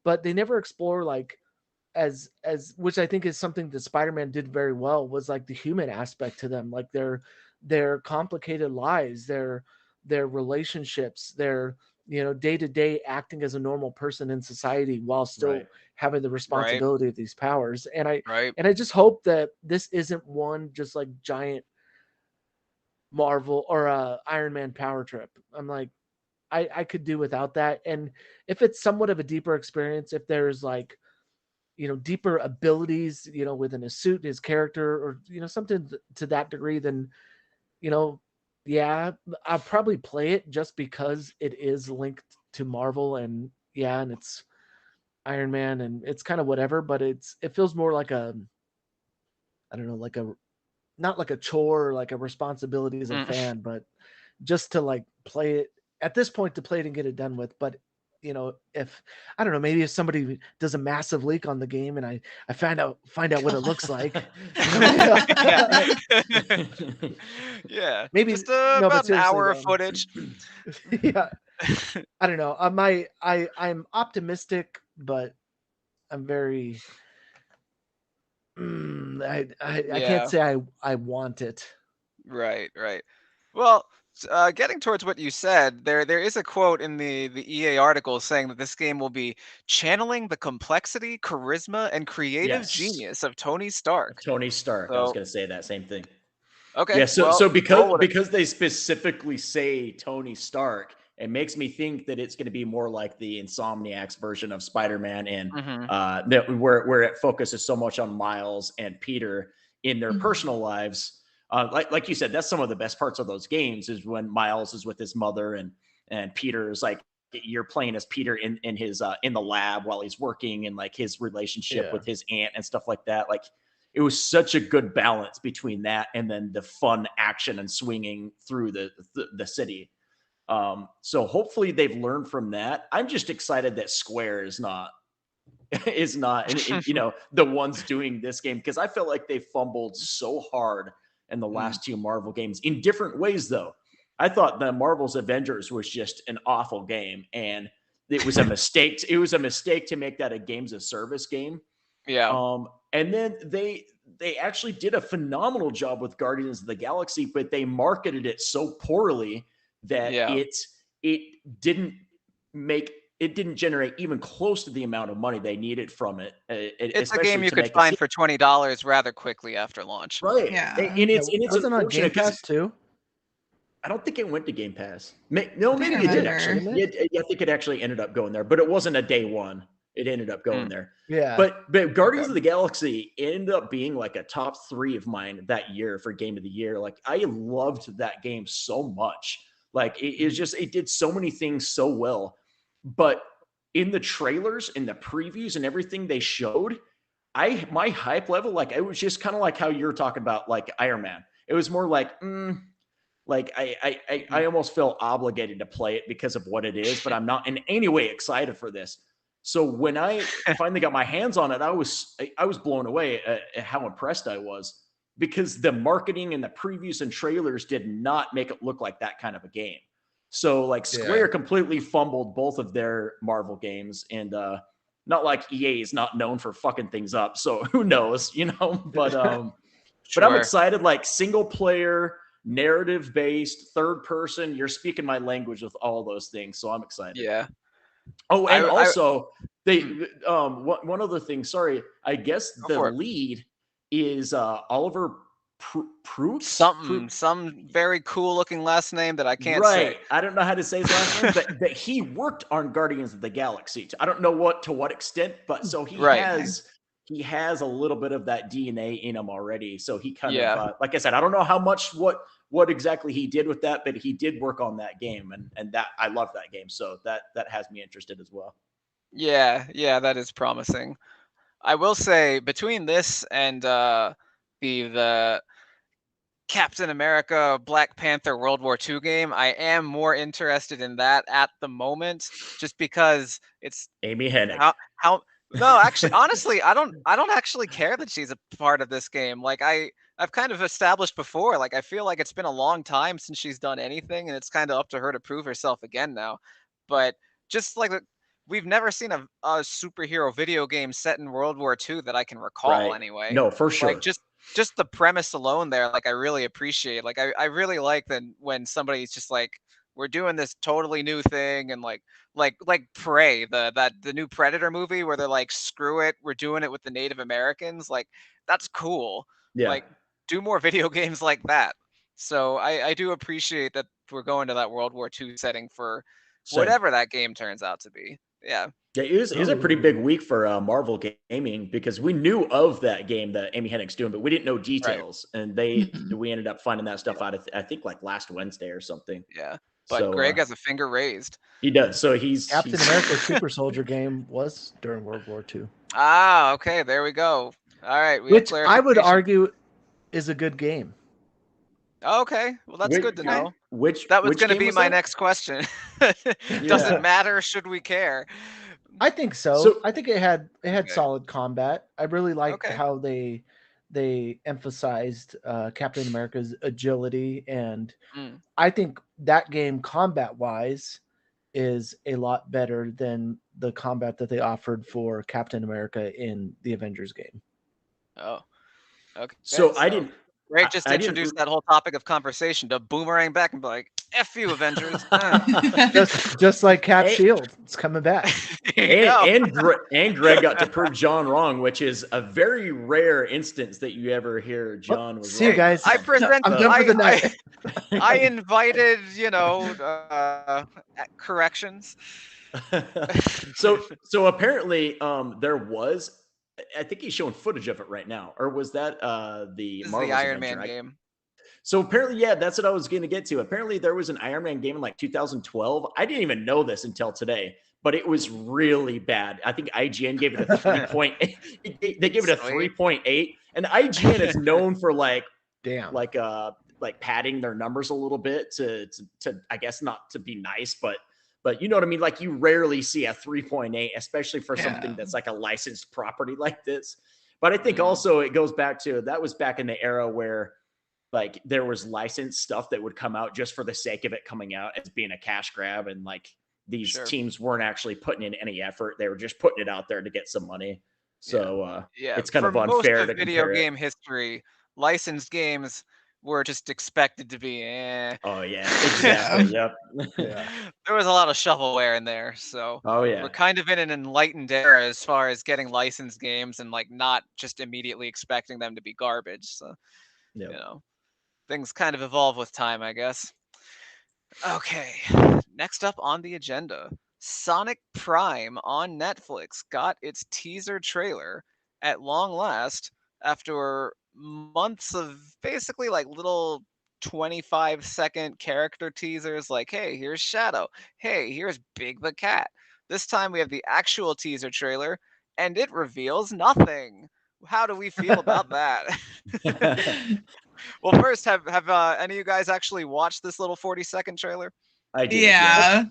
but they never explore like as which I think is something that Spider-Man did very well, was like the human aspect to them, like their complicated lives, their relationships, their, you know, day-to-day acting as a normal person in society while still Right. having the Right. responsibility of these powers. Right. And I just hope that this isn't one just like giant Marvel or Iron Man power trip. I'm like, I could do without that. And if it's somewhat of a deeper experience, if there's like, you know, deeper abilities, you know, within his suit, his character, or, you know, something to that degree, then, you know, yeah, I'll probably play it just because it is linked to Marvel, and yeah, and it's Iron Man, and it's kind of whatever, but it feels more like a, I don't know, like a, not like a chore or like a responsibility as a Mm. fan, but just to like play it at this point, to play it and get it done with. But, you know, if I don't know, maybe if somebody does a massive leak on the game and I find out what it looks like, you know, Yeah. Yeah. maybe Just no, but about an seriously hour of though, footage. yeah, I don't know. I'm optimistic, but I'm very. I can't Yeah. say I want it. Right, right. Well, getting towards what you said, there is a quote in the EA article saying that this game will be channeling the complexity, charisma, and creative Yes. genius of Tony Stark. Tony Stark. I was So, going to say that same thing. okay, Yeah, so well, so roll with it. because they specifically say Tony Stark, it makes me think that it's going to be more like the Insomniac's version of Spider-Man, and Hmm. that where it focuses so much on Miles and Peter in their Mhm. personal lives. Like you said, that's some of the best parts of those games is when Miles is with his mother, and Peter is like, you're playing as Peter in his in the lab while he's working, and like his relationship Yeah. with his aunt and stuff like that. Like, it was such a good balance between that and then the fun action and swinging through the city. So hopefully they've learned from that. I'm just excited that Square is not you know, the ones doing this game, because I felt like they fumbled so hard in the Mm. last two Marvel games in different ways. Though I thought the Marvel's Avengers was just an awful game, and it was a mistake. It was a mistake to make that a games of service game. Yeah, And then they actually did a phenomenal job with Guardians of the Galaxy, but they marketed it so poorly that yeah. it didn't make it didn't generate even close to the amount of money they needed from it, It's a game especially you to could make a find sequel. for $20 rather quickly after launch. Right, Yeah. Yeah, and it's wasn't on unfortunate Game because Pass too. I don't think it went to Game Pass. No, I don't maybe it did actually. remember. Didn't Yeah, it? I think it actually ended up going there, but it wasn't a day one. It ended up going Mm, there. Yeah. But okay. Guardians of the Galaxy ended up being like a top 3 of mine that year for game of the year. Like, I loved that game so much. Like, it did so many things so well. But in the trailers, in the previews, and everything they showed, my hype level, like, it was just kind of like how you're talking about, like Iron Man. It was more like, like, Mm. I almost feel obligated to play it because of what it is, but I'm not in any way excited for this. So when I finally got my hands on it, I was blown away at how impressed I was, because the marketing and the previews and trailers did not make it look like that kind of a game. So, like, Yeah. Square completely fumbled both of their Marvel games, and not like EA is not known for fucking things up. So who knows, you know? But I'm Sure. excited, like, single player, narrative based, third person. You're speaking my language with all those things, so I'm excited. Yeah. Oh, and I also they mm, one other thing. Sorry, I guess go the for it. lead is Oliver Proot. Some very cool looking last name that I can't say. Right. I don't know how to say his last name, but that he worked on Guardians of the Galaxy. I don't know to what extent, but so Right. Okay. he has a little bit of that DNA in him already. So he kind of Yeah. like I said, I don't know how much what exactly he did with that, but he did work on that game, and that I love that game. So that has me interested as well. Yeah, yeah, that is promising. I will say between this and the Captain America, Black Panther, World War II game. I am more interested in that at the moment, just because it's Amy Hennig. how no, actually, honestly, I don't actually care that she's a part of this game. Like I've kind of established before, like I feel like it's been a long time since she's done anything, and it's kind of up to her to prove herself again now. But just like we've never seen a superhero video game set in World War II that I can recall Right. anyway. No, for Like sure. just the premise alone there, like I really appreciate. Like I really like that when somebody's just like, we're doing this totally new thing, and like Prey, the new Predator movie where they're like, screw it, we're doing it with the Native Americans. Like that's cool. Yeah. Like do more video games like that. So I do appreciate that we're going to that World War II setting for Same. whatever that game turns out to be. Yeah. Yeah, it was a pretty big week for Marvel gaming because we knew of that game that Amy Hennig's doing, but we didn't know details, and we ended up finding that stuff out. I think like last Wednesday or something. Yeah. But So Greg has a finger raised. he does. So he's Captain America Super Soldier game was during World War II. Ah, okay, there we go. All right, which I would argue is a good game. Okay, well that's good to know. That was going to be my next question. Does it matter? Should we care? I think so. I think it had solid combat. I really liked how they emphasized Captain America's agility, and I think that game combat wise is a lot better than the combat that they offered for Captain America in the Avengers game. Oh, okay. So I didn't. Greg just introduced that whole topic of conversation to boomerang back and be like, "F you, Avengers." just like Cap Shield, it's coming back. and Greg got to prove John wrong, which is a very rare instance that you ever hear John was see wrong. you guys. I presented. I'm done for the night. I invited, corrections. So apparently, there was. I think he's showing footage of it right now, or was that the Iron Man game? So apparently, yeah, that's what I was going to get to. Apparently, there was an Iron Man game in like 2012. I didn't even know this until today, but it was really bad. I think IGN gave it a 3.8. They gave it a 3.8, and IGN is known for like padding their numbers a little bit to I guess not to be nice, but you know what I mean? Like you rarely see a 3.8, especially for something that's like a licensed property like this. But I think also it goes back to, that was back in the era where like there was licensed stuff that would come out just for the sake of it coming out as being a cash grab. And like these teams weren't actually putting in any effort. They were just putting it out there to get some money. So it's kind of unfair most of video game history, licensed games were just expected to be Oh yeah, exactly. Yep. There was a lot of shovelware in there, so we're kind of in an enlightened era as far as getting licensed games and like not just immediately expecting them to be garbage. So you know, things kind of evolve with time, I guess. Okay, next up on the agenda, Sonic Prime on Netflix got its teaser trailer at long last after months of basically like little 25-second character teasers like, hey, here's Shadow, hey, here's Big the Cat. This time we have the actual teaser trailer and it reveals nothing. How do we feel about that? Well, first, have any of you guys actually watched this little 40-second trailer? I did. Yeah.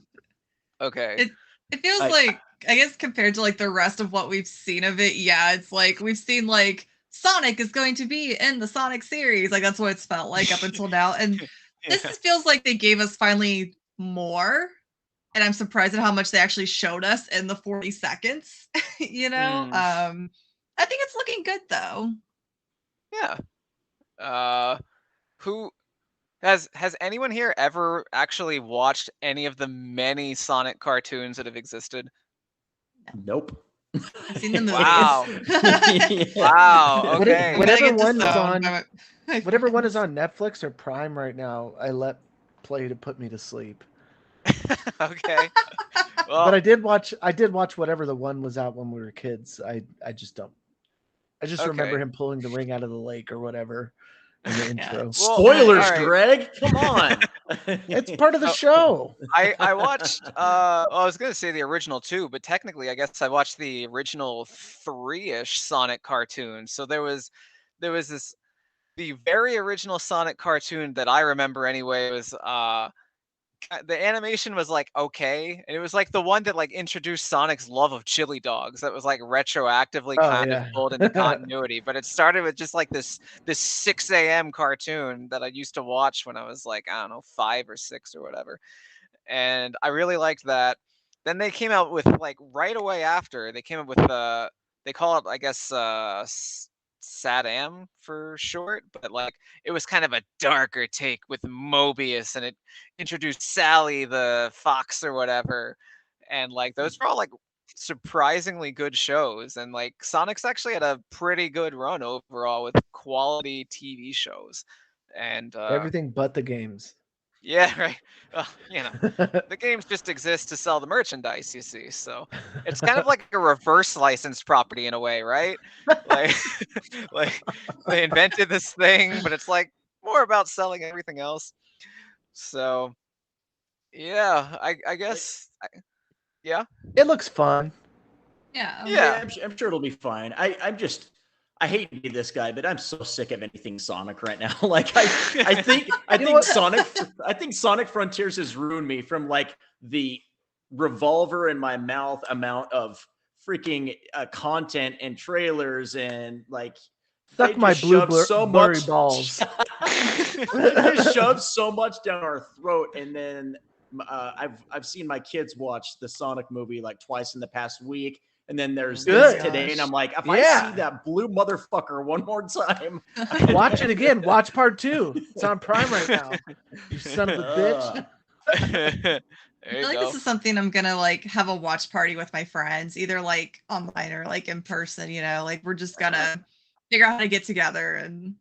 Okay. It feels like, I guess compared to like the rest of what we've seen of it, it's like we've seen like Sonic is going to be in the Sonic series. Like that's what it's felt like up until now. And this feels like they gave us finally more. And I'm surprised at how much they actually showed us in the 40 seconds. I think it's looking good though. Yeah. Who has anyone here ever actually watched any of the many Sonic cartoons that have existed? Nope. I've seen the movies. Wow. Wow. Okay. Whatever one is on Netflix or Prime right now, I let play to put me to sleep. Okay. Well, but I did watch whatever the one was out when we were kids. I just don't. I just remember him pulling the ring out of the lake or whatever in the intro. Well, spoilers, Greg. Come on. It's part of the show. I watched I was gonna say the original 2, but technically I guess I watched the original 3-ish Sonic cartoons. So there was this the very original Sonic cartoon that I remember anyway was the animation was like okay, and it was like the one that like introduced Sonic's love of chili dogs. That was like retroactively Oh kind of yeah. pulled into continuity. But it started with just like this 6 a.m. cartoon that I used to watch when I was like I don't know 5 or 6 or whatever, and I really liked that. Then they came out with like right away after they came up with they call it I guess Sadam for short, but like it was kind of a darker take with Mobius, and it introduced Sally the fox or whatever, and like those were all like surprisingly good shows, and like Sonic's actually had a pretty good run overall with quality TV shows, and Everything but the games. yeah, right. Well, you know, the games just exist to sell the merchandise, you see. So it's kind of like a reverse licensed property in a way, right? Like, like they invented this thing, but it's like more about selling everything else. So yeah, I guess, yeah, It looks fun. Yeah. yeah. I'm sure it'll be fine. I hate to be this guy, but I'm so sick of anything Sonic right now. Like I think Sonic Frontiers has ruined me from like the revolver in my mouth amount of freaking content and trailers and like Suck my blue blurry much balls. they just shove so much down our throat, and then I've seen my kids watch the Sonic movie like twice in the past week. And then there's Good. this today, and I'm like, if I Yeah. see that blue motherfucker one more time, Watch it again. Watch part 2. It's on Prime right now. You son of a bitch. There I you feel like go. this is something I'm gonna like have a watch party with my friends, either like online or like in person, you know, like we're just gonna figure out how to get together and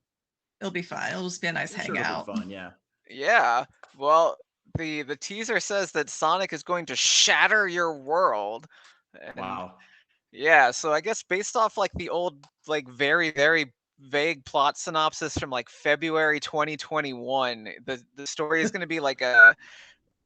it'll be fun. It'll just be a nice I'm sure it'll hangout. be fun. Yeah. Yeah. Well, the teaser says that Sonic is going to shatter your world. And Wow. yeah, so I guess based off like the old like very vague plot synopsis from like February 2021, the story is going to be like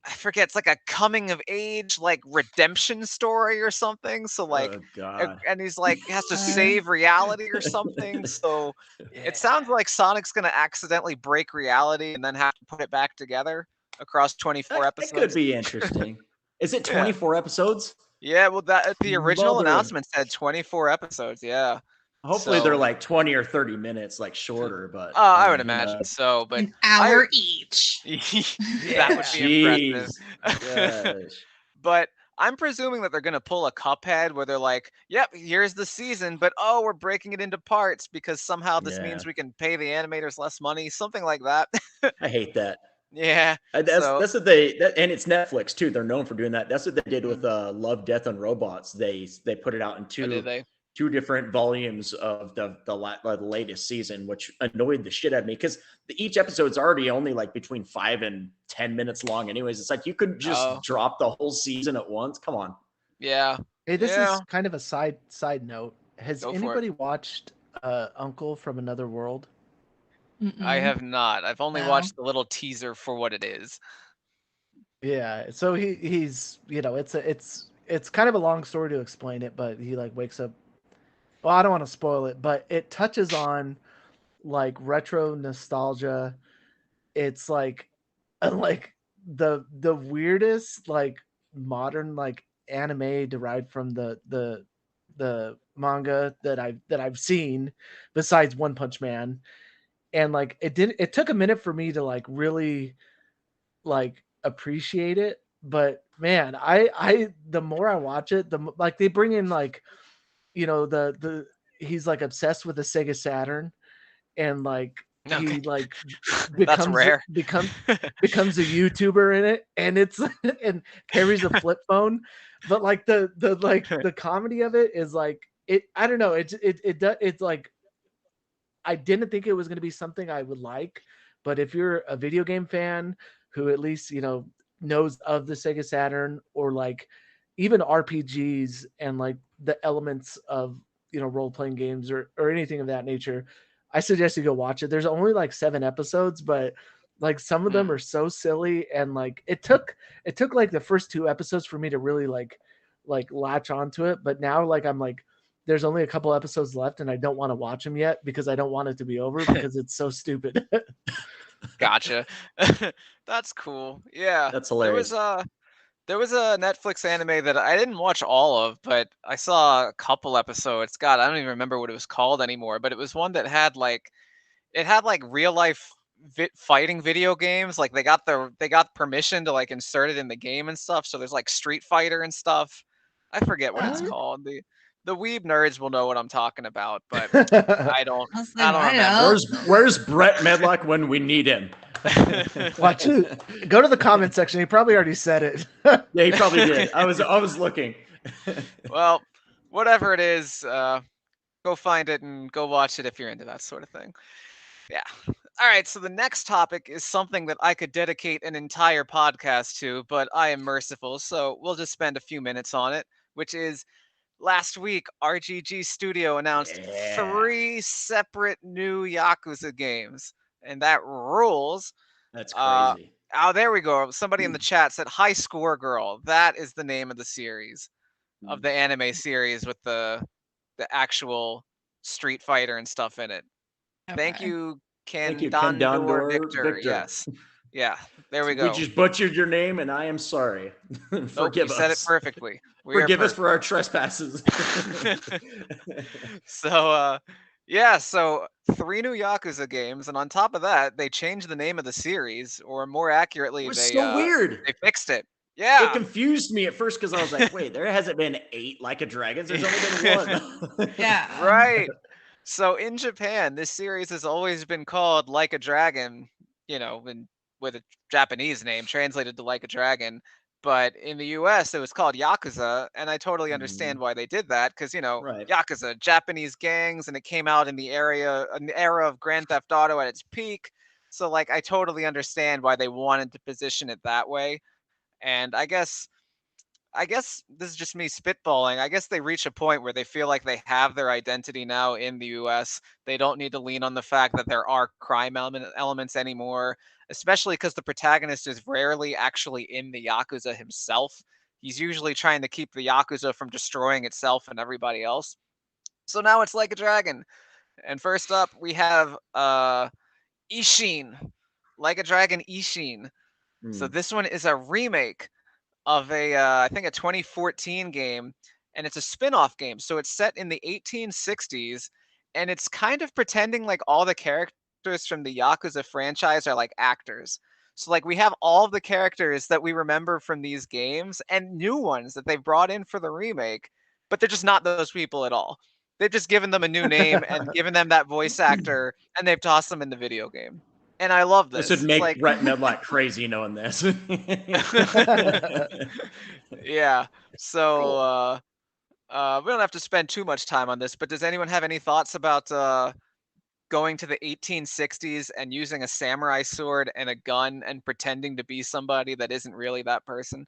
I forget, it's like a coming of age like redemption story or something. So like Oh God. and he's like has to save reality or something. So it sounds like Sonic's going to accidentally break reality and then have to put it back together across 24 That episodes. could be interesting. Is it 24 episodes? Yeah, well, that the original Mother- announcement said 24 episodes. Yeah. Hopefully So- they're like 20 or 30 minutes, like shorter. But I would who imagine knows? so, but An hour each. that would be Jeez. impressive. Gosh. But I'm presuming that they're going to pull a Cuphead where they're like, "Yep, here's the season, but oh, we're breaking it into parts because somehow this Yeah. means we can pay the animators less money," something like that. I hate that. Yeah. That's So- that's what they and it's Netflix too. They're known for doing that. That's what they did with Love, Death, and Robots. They put it out in Or did they? two different volumes of the latest season, which annoyed the shit out of me because each episode's already only like between 5 and 10 minutes long. Anyways, it's like you could just Oh. drop the whole season at once. Come on. Yeah. Hey, this Yeah. is kind of a side note. Has Go for it. anybody watched Uncle from Another World? I Mm-mm. have not. I've only No. watched the little teaser for what it is. Yeah, so he's it's kind of a long story to explain it, but he like wakes up. Well, I don't want to spoil it, but it touches on like retro nostalgia. It's like the weirdest like modern like anime derived from the manga that I've seen besides One Punch Man. And like it took a minute for me to like really like appreciate it, but man, I the more I watch it, like they bring in like the he's like obsessed with the Sega Saturn, and like Okay. he like That's rare. becomes a YouTuber in it, and it's and carries a flip phone, but like the comedy of it is like I don't know, it's like I didn't think it was going to be something I would like, but if you're a video game fan who at least knows of the Sega Saturn, or like even RPGs and like the elements of role playing games or anything of that nature, I suggest you go watch it. There's only like 7 episodes, but like some of them are so silly, and like it took like the first 2 episodes for me to really like latch onto it, but now like I'm like there's only a couple episodes left, and I don't want to watch them yet because I don't want it to be over because it's so stupid. Gotcha. That's cool. Yeah. That's There was hilarious. there was a Netflix anime that I didn't watch all of, but I saw a couple episodes. God, I don't even remember what it was called anymore, but it was one that had like it had like real life fighting video games. Like they got permission to like insert it in the game and stuff. So there's like Street Fighter and stuff. I forget what it's What? called. The weeb nerds will know what I'm talking about, but I don't. I was like, I don't I remember. don't. Where's Brett Medlock when we need him? Watch it. Go to the comment section. He probably already said it. Yeah, he probably did. I was looking. Well, whatever it is, go find it and go watch it if you're into that sort of thing. Yeah. All right. So the next topic is something that I could dedicate an entire podcast to, but I am merciful, so we'll just spend a few minutes on it, which is last week, RGG Studio announced Yeah. 3 separate new Yakuza games, and that rules. That's Uh, crazy. Oh, there we go. Somebody in the chat said High Score Girl. That is the name of the series, of the anime series with the actual Street Fighter and stuff in it. Thank Okay. you, Thank you, Candandor Candandor Victor. Victor. Yes. Yeah, there we go. We just butchered your name, and I am sorry. Nope, Forgive you us. said it perfectly. We are Forgive us perfect. for our trespasses. So, yeah, so 3 new Yakuza games, and on top of that, they changed the name of the series, or more accurately, It was they so weird. they fixed it. It Yeah. confused me at first because I was like, wait, there hasn't been 8 Like a Dragons. There's only been 1. Yeah. Right. So in Japan, this series has always been called Like a Dragon, with a Japanese name translated to Like a Dragon. But in the US, it was called Yakuza, and I totally understand why they did that because, Right. Yakuza, Japanese gangs, and it came out in an era of Grand Theft Auto at its peak. So, like, I totally understand why they wanted to position it that way. And I guess this is just me spitballing. I guess they reach a point where they feel like they have their identity now in the US. They don't need to lean on the fact that there are crime elements anymore, especially because the protagonist is rarely actually in the Yakuza himself. He's usually trying to keep the Yakuza from destroying itself and everybody else. So now it's Like a Dragon. And first up, we have Ishin. Like a Dragon Ishin. So this one is a remake of I think a 2014 game, and it's a spin-off game. So it's set in the 1860s, and it's kind of pretending like all the characters from the Yakuza franchise are like actors. So like we have all of the characters that we remember from these games and new ones that they've brought in for the remake, but they're just not those people at all. They've just given them a new name and given them that voice actor, and they've tossed them in the video game. And I love this. This would It's make Brett Medlock crazy knowing this. Yeah. So we don't have to spend too much time on this, but does anyone have any thoughts about going to the 1860s and using a samurai sword and a gun and pretending to be somebody that isn't really that person?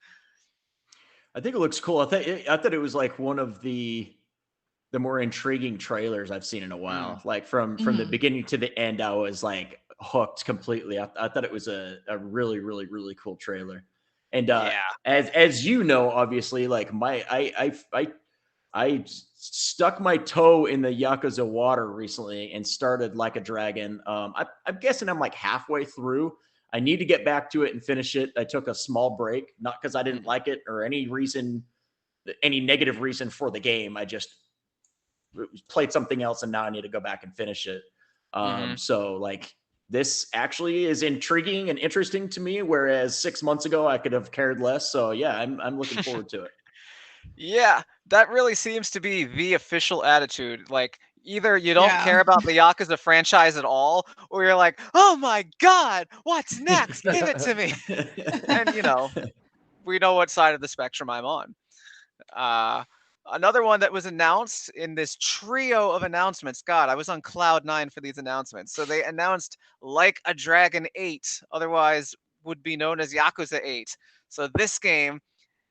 I think it looks cool. I thought it was like one of the more intriguing trailers I've seen in a while. Like from the beginning to the end, I was like hooked completely. I thought it was a really, really, really cool trailer. And Yeah. as you know, obviously, like I stuck my toe in the Yakuza water recently and started Like a Dragon. I'm guessing I'm like halfway through. I need to get back to it and finish it. I took a small break, not because I didn't like it or any negative reason for the game. I just played something else and now I need to go back and finish it. So like this actually is intriguing and interesting to me, whereas 6 months ago I could have cared less. So yeah, I'm looking forward to it. Yeah, that really seems to be the official attitude. Like, either you don't care about the Yakuza franchise at all, or you're like, oh my god, what's next? Give it to me. And, we know what side of the spectrum I'm on. Another one that was announced in this trio of announcements. God, I was on cloud 9 for these announcements. So they announced Like a Dragon 8, otherwise would be known as Yakuza 8. So this game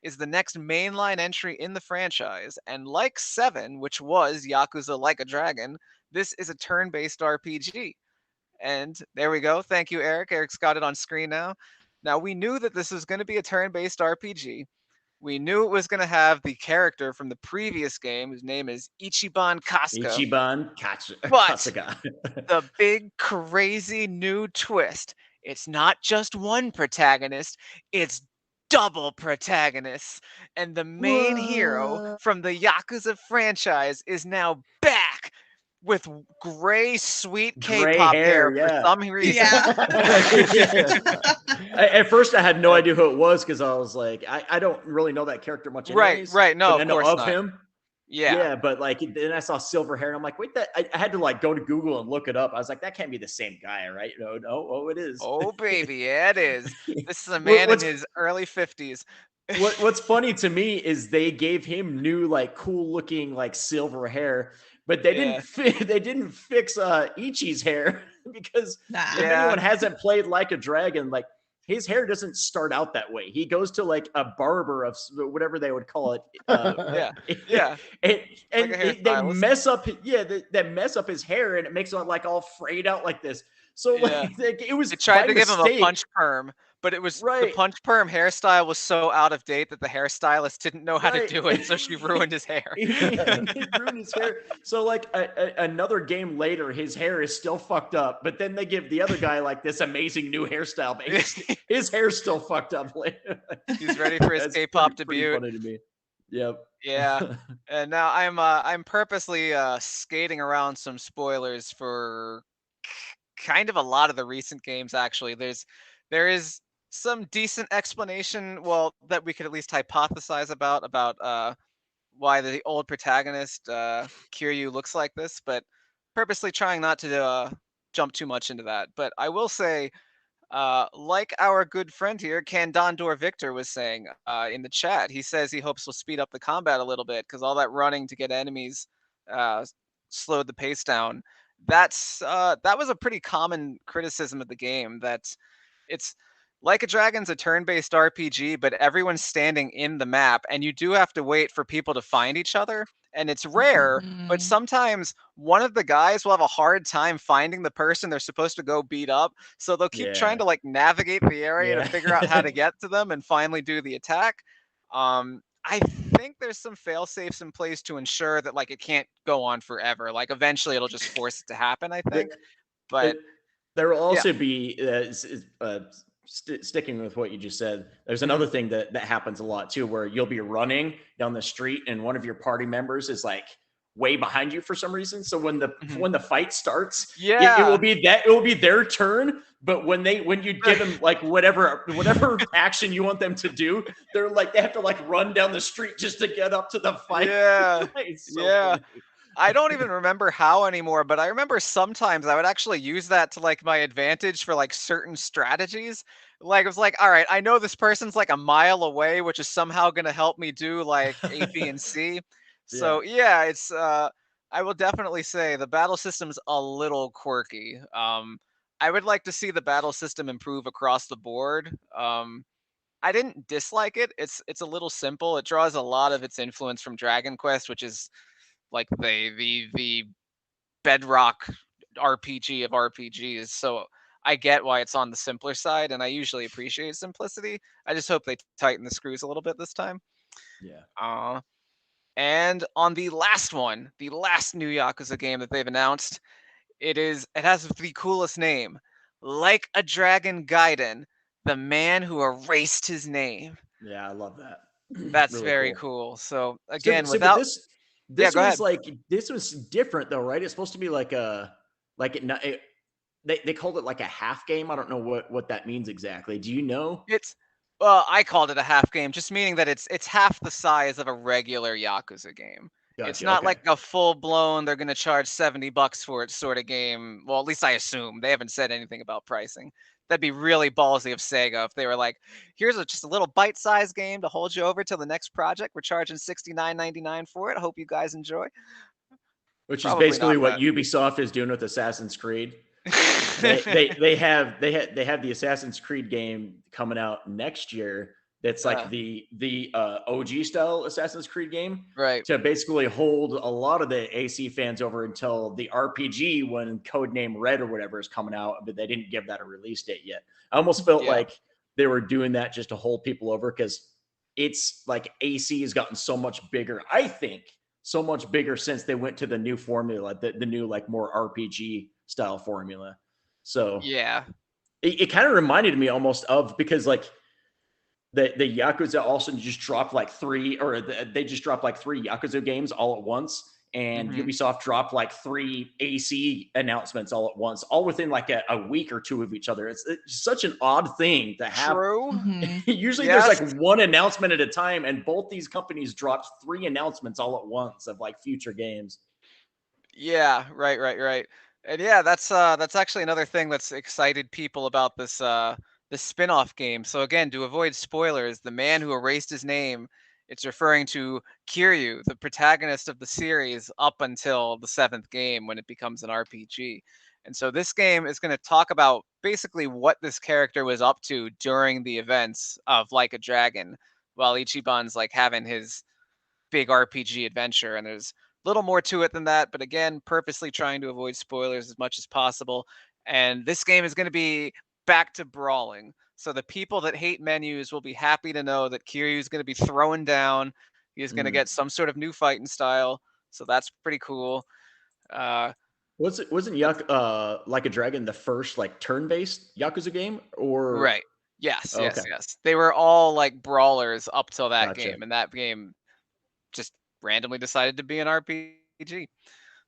is the next mainline entry in the franchise, and like 7, which was Yakuza Like a Dragon, this is a turn-based RPG. And there we go. Thank you, Eric. Eric's got it on screen now. Now, we knew that this was going to be a turn-based RPG, we knew it was going to have the character from the previous game, whose name is Ichiban Kasuga. Ichiban But Kasuga. the big crazy new twist, it's not just one protagonist, it's double protagonists. And the main hero What? from the Yakuza franchise is now back with gray, sweet Gray K-pop hair hair, for yeah. some reason. At first, I had no idea who it was because I was like, I don't really know that character much, anyways. Right. No, but of I know course of not. him. Yeah, but like then I saw silver hair, and I'm like, wait, that I had to like go to Google and look it up. I was like, that can't be the same guy, right? No, oh, it is. Oh baby, yeah, it is. This is a man in his early 50s. What's funny to me is they gave him new, like, cool looking, like, silver hair, but they didn't fix Ichi's hair because if anyone hasn't played Like a Dragon, like his hair doesn't start out that way. He goes to like a barber of whatever they would call it. And like they mess up. They mess up his hair and it makes it like all frayed out like this. So like it was. They tried to give him a punch perm, but it was the punch perm hairstyle was so out of date that the hairstylist didn't know how to do it, so she ruined his hair. He ruined his hair. So like another game later, his hair is still fucked up, but then they give the other guy like this amazing new hairstyle, but his hair's still fucked up. He's ready for his K-pop debut. Funny to me. Yep. Yeah. And now I'm purposely skating around some spoilers for kind of a lot of the recent games. Actually, there is some decent explanation, well, that we could at least hypothesize about why the old protagonist Kiryu looks like this, but purposely trying not to jump too much into that. But I will say, like our good friend here, Candondor Victor, was saying in the chat, he says he hopes we'll speed up the combat a little bit because all that running to get enemies slowed the pace down. That was a pretty common criticism of the game, that it's Like a Dragon's a turn-based RPG, but everyone's standing in the map, and you do have to wait for people to find each other. And it's rare, but sometimes one of the guys will have a hard time finding the person they're supposed to go beat up. So they'll keep trying to like navigate the area to figure out how to get to them and finally do the attack. I think there's some fail safes in place to ensure that like it can't go on forever. Like eventually it'll just force it to happen, I think. But there will also be sticking with what you just said, there's another thing that happens a lot too, where you'll be running down the street and one of your party members is like way behind you for some reason. So when the fight starts, it will be their turn. But when you give them like whatever action you want them to do, they're like they have to like run down the street just to get up to the fight. Yeah, funny. I don't even remember how anymore, but I remember sometimes I would actually use that to like my advantage for like certain strategies. Like it was like, all right, I know this person's like a mile away, which is somehow going to help me do like A, B, and C. So yeah, it's I will definitely say the battle system's a little quirky. I would like to see the battle system improve across the board. I didn't dislike it. It's a little simple. It draws a lot of its influence from Dragon Quest, which is like the bedrock RPG of RPGs. So I get why it's on the simpler side, and I usually appreciate simplicity. I just hope they tighten the screws a little bit this time. Yeah. And on the last one, the last new Yakuza game that they've announced, it has the coolest name, Like a Dragon Gaiden, the man who erased his name. Yeah, I love that. That's really very cool. So again, without this was like this was different though, right? It's supposed to be like they called it like a half game. I don't know what that means exactly. Do you know? I called it a half game, just meaning that it's half the size of a regular Yakuza game. Gotcha, it's not like a full blown, they're going to charge $70 for it sort of game. Well, at least I assume. They haven't said anything about pricing. That'd be really ballsy of Sega if they were like, here's just a little bite-sized game to hold you over till the next project. We're charging $69.99 for it. I hope you guys enjoy. Which is basically what Ubisoft is doing with Assassin's Creed. they have the Assassin's Creed game coming out next year. That's like the OG style Assassin's Creed game, right? To basically hold a lot of the AC fans over until the RPG, when Codename Red or whatever is coming out, but they didn't give that a release date yet. I almost felt like they were doing that just to hold people over, because it's like AC has gotten so much bigger. I think so much bigger since they went to the new formula, the new like more RPG style formula. So Yeah. it kind of reminded me almost of, because like the Yakuza also just dropped like they just dropped like 3 Yakuza games all at once. And Mhm. Ubisoft dropped like 3 AC announcements all at once, all within like a week or 2 of each other. It's such an odd thing to have. True. Mhm. Usually there's Yes. like one announcement at a time, and both these companies dropped 3 announcements all at once of like future games. Yeah, right. And yeah, that's actually another thing that's excited people about this spin-off game. So again, to avoid spoilers, the man who erased his name, it's referring to Kiryu, the protagonist of the series up until the 7th game when it becomes an RPG. And so this game is going to talk about basically what this character was up to during the events of Like a Dragon, while Ichiban's like having his big RPG adventure. And there's a little more to it than that, but again, purposely trying to avoid spoilers as much as possible. And this game is going to be back to brawling. So the people that hate menus will be happy to know that Kiryu is going to be throwing down. He's going to Mm. get some sort of new fighting style. So that's pretty cool. Uh, Wasn't Like a Dragon the first like turn-based Yakuza game? Or right. Yes, oh, yes, okay, yes. They were all like brawlers up till that gotcha. game, and that game just randomly decided to be an RPG.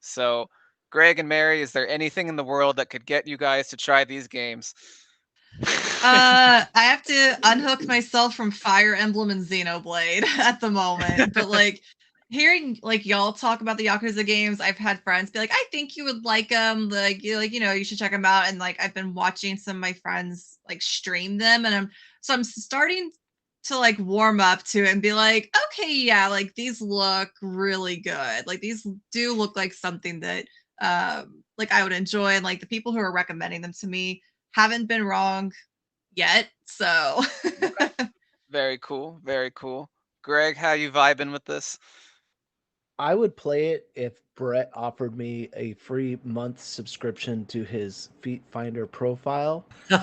So, Greg and Mary, is there anything in the world that could get you guys to try these games? I have to unhook myself from Fire Emblem and Xenoblade at the moment. But like hearing like y'all talk about the Yakuza games, I've had friends be like, "I think you would like them. Like you should check them out." And like I've been watching some of my friends like stream them, and I'm starting to like warm up to it and be like, "Okay, yeah, like these look really good. Like these do look like something that like I would enjoy." And like the people who are recommending them to me haven't been wrong yet. So Very cool, very cool. Greg, how you vibing with this? I would play it if Brett offered me a free month subscription to his Feet Finder profile. He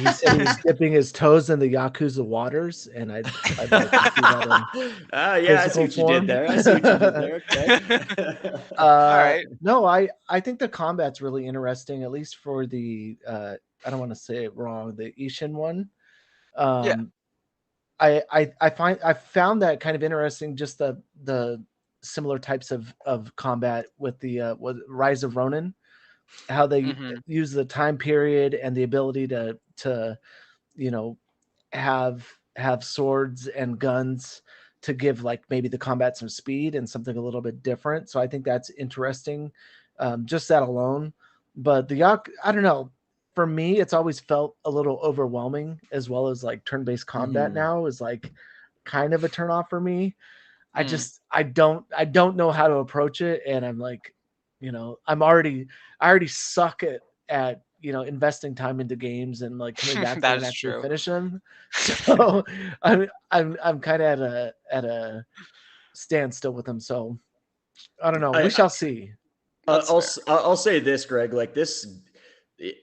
said he was dipping his toes in the Yakuza waters, and I'd like to see that in Yeah, I see what you did there. I see what you did there. Okay. All right. No, I think the combat's really interesting, at least for the I don't want to say it wrong, the Ishin one. Yeah. I found that kind of interesting, just the similar types of combat with the with Rise of Ronin, how they Mhm. use the time period and the ability to you know have swords and guns to give like maybe the combat some speed and something a little bit different. So I think that's interesting, just that alone. But I don't know. For me, it's always felt a little overwhelming, as well as like turn-based combat Mhm. now is like kind of a turn off for me. Mm. I don't know how to approach it, and I'm like, I already suck at investing time into games and like coming back to That them and is actually true. finish them. So I'm kind of at a standstill with them. So I don't know. We I, shall see. That's fair. I'll say this, Greg. Like this,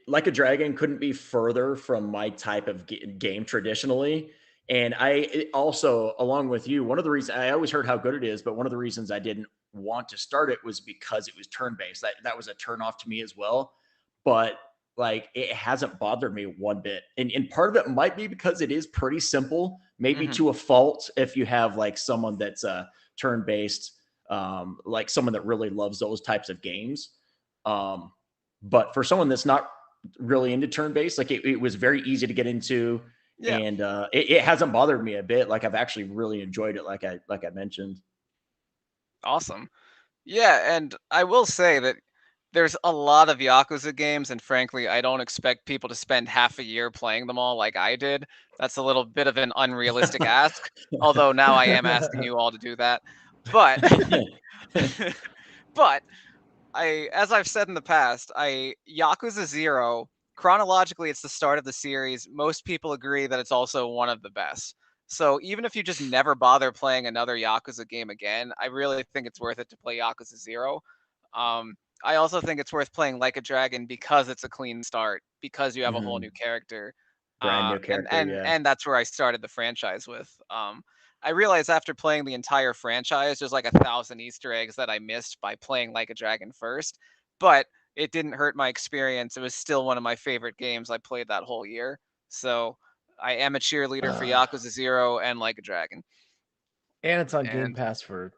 Like a Dragon couldn't be further from my type of game traditionally. And also, along with you, one of the reasons I always heard how good it is, but one of the reasons I didn't want to start it was because it was turn based. That was a turn off to me as well. But like it hasn't bothered me one bit. And part of it might be because it is pretty simple, maybe Mhm. to a fault if you have like someone that's turn based, like someone that really loves those types of games. Um, but for someone that's not really into turn based, like it was very easy to get into, Yeah. and it hasn't bothered me a bit. Like I've actually really enjoyed it, like I mentioned. Awesome. Yeah, and I will say that there's a lot of Yakuza games, and frankly, I don't expect people to spend half a year playing them all like I did. That's a little bit of an unrealistic ask, although now I am asking you all to do that. But but as I've said in the past, Yakuza 0, chronologically it's the start of the series. Most people agree that it's also one of the best. So even if you just never bother playing another Yakuza game again, I really think it's worth it to play Yakuza 0. Um, I also think it's worth playing Like a Dragon because it's a clean start, because you have a whole new Mhm. character. Brand new character, and that's where I started the franchise with. I realized after playing the entire franchise, there's like 1,000 Easter eggs that I missed by playing Like a Dragon first, but it didn't hurt my experience. It was still one of my favorite games I played that whole year. So I am a cheerleader for Yakuza 0 and Like a Dragon. And it's on Game And Pass for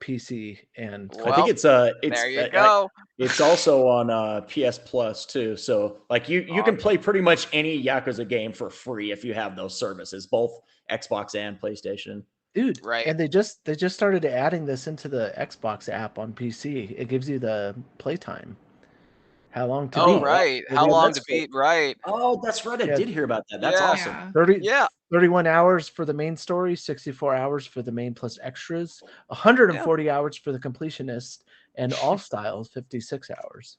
PC and I think well, there you go. it's also on PS Plus too. So like you can play pretty much any Yakuza game for free if you have those services, both Xbox and PlayStation. dude, Right. and they just started adding this into the Xbox app on PC. It gives you the playtime. How long to beat? Right. Well, How yeah, long that's to beat? Right. Oh, that's right. I Yeah. did hear about that. That's Yeah. awesome. Yeah. 30, Yeah. 31 hours for the main story, 64 hours for the main plus extras, 140 hours for the completionist, and all styles 56 hours.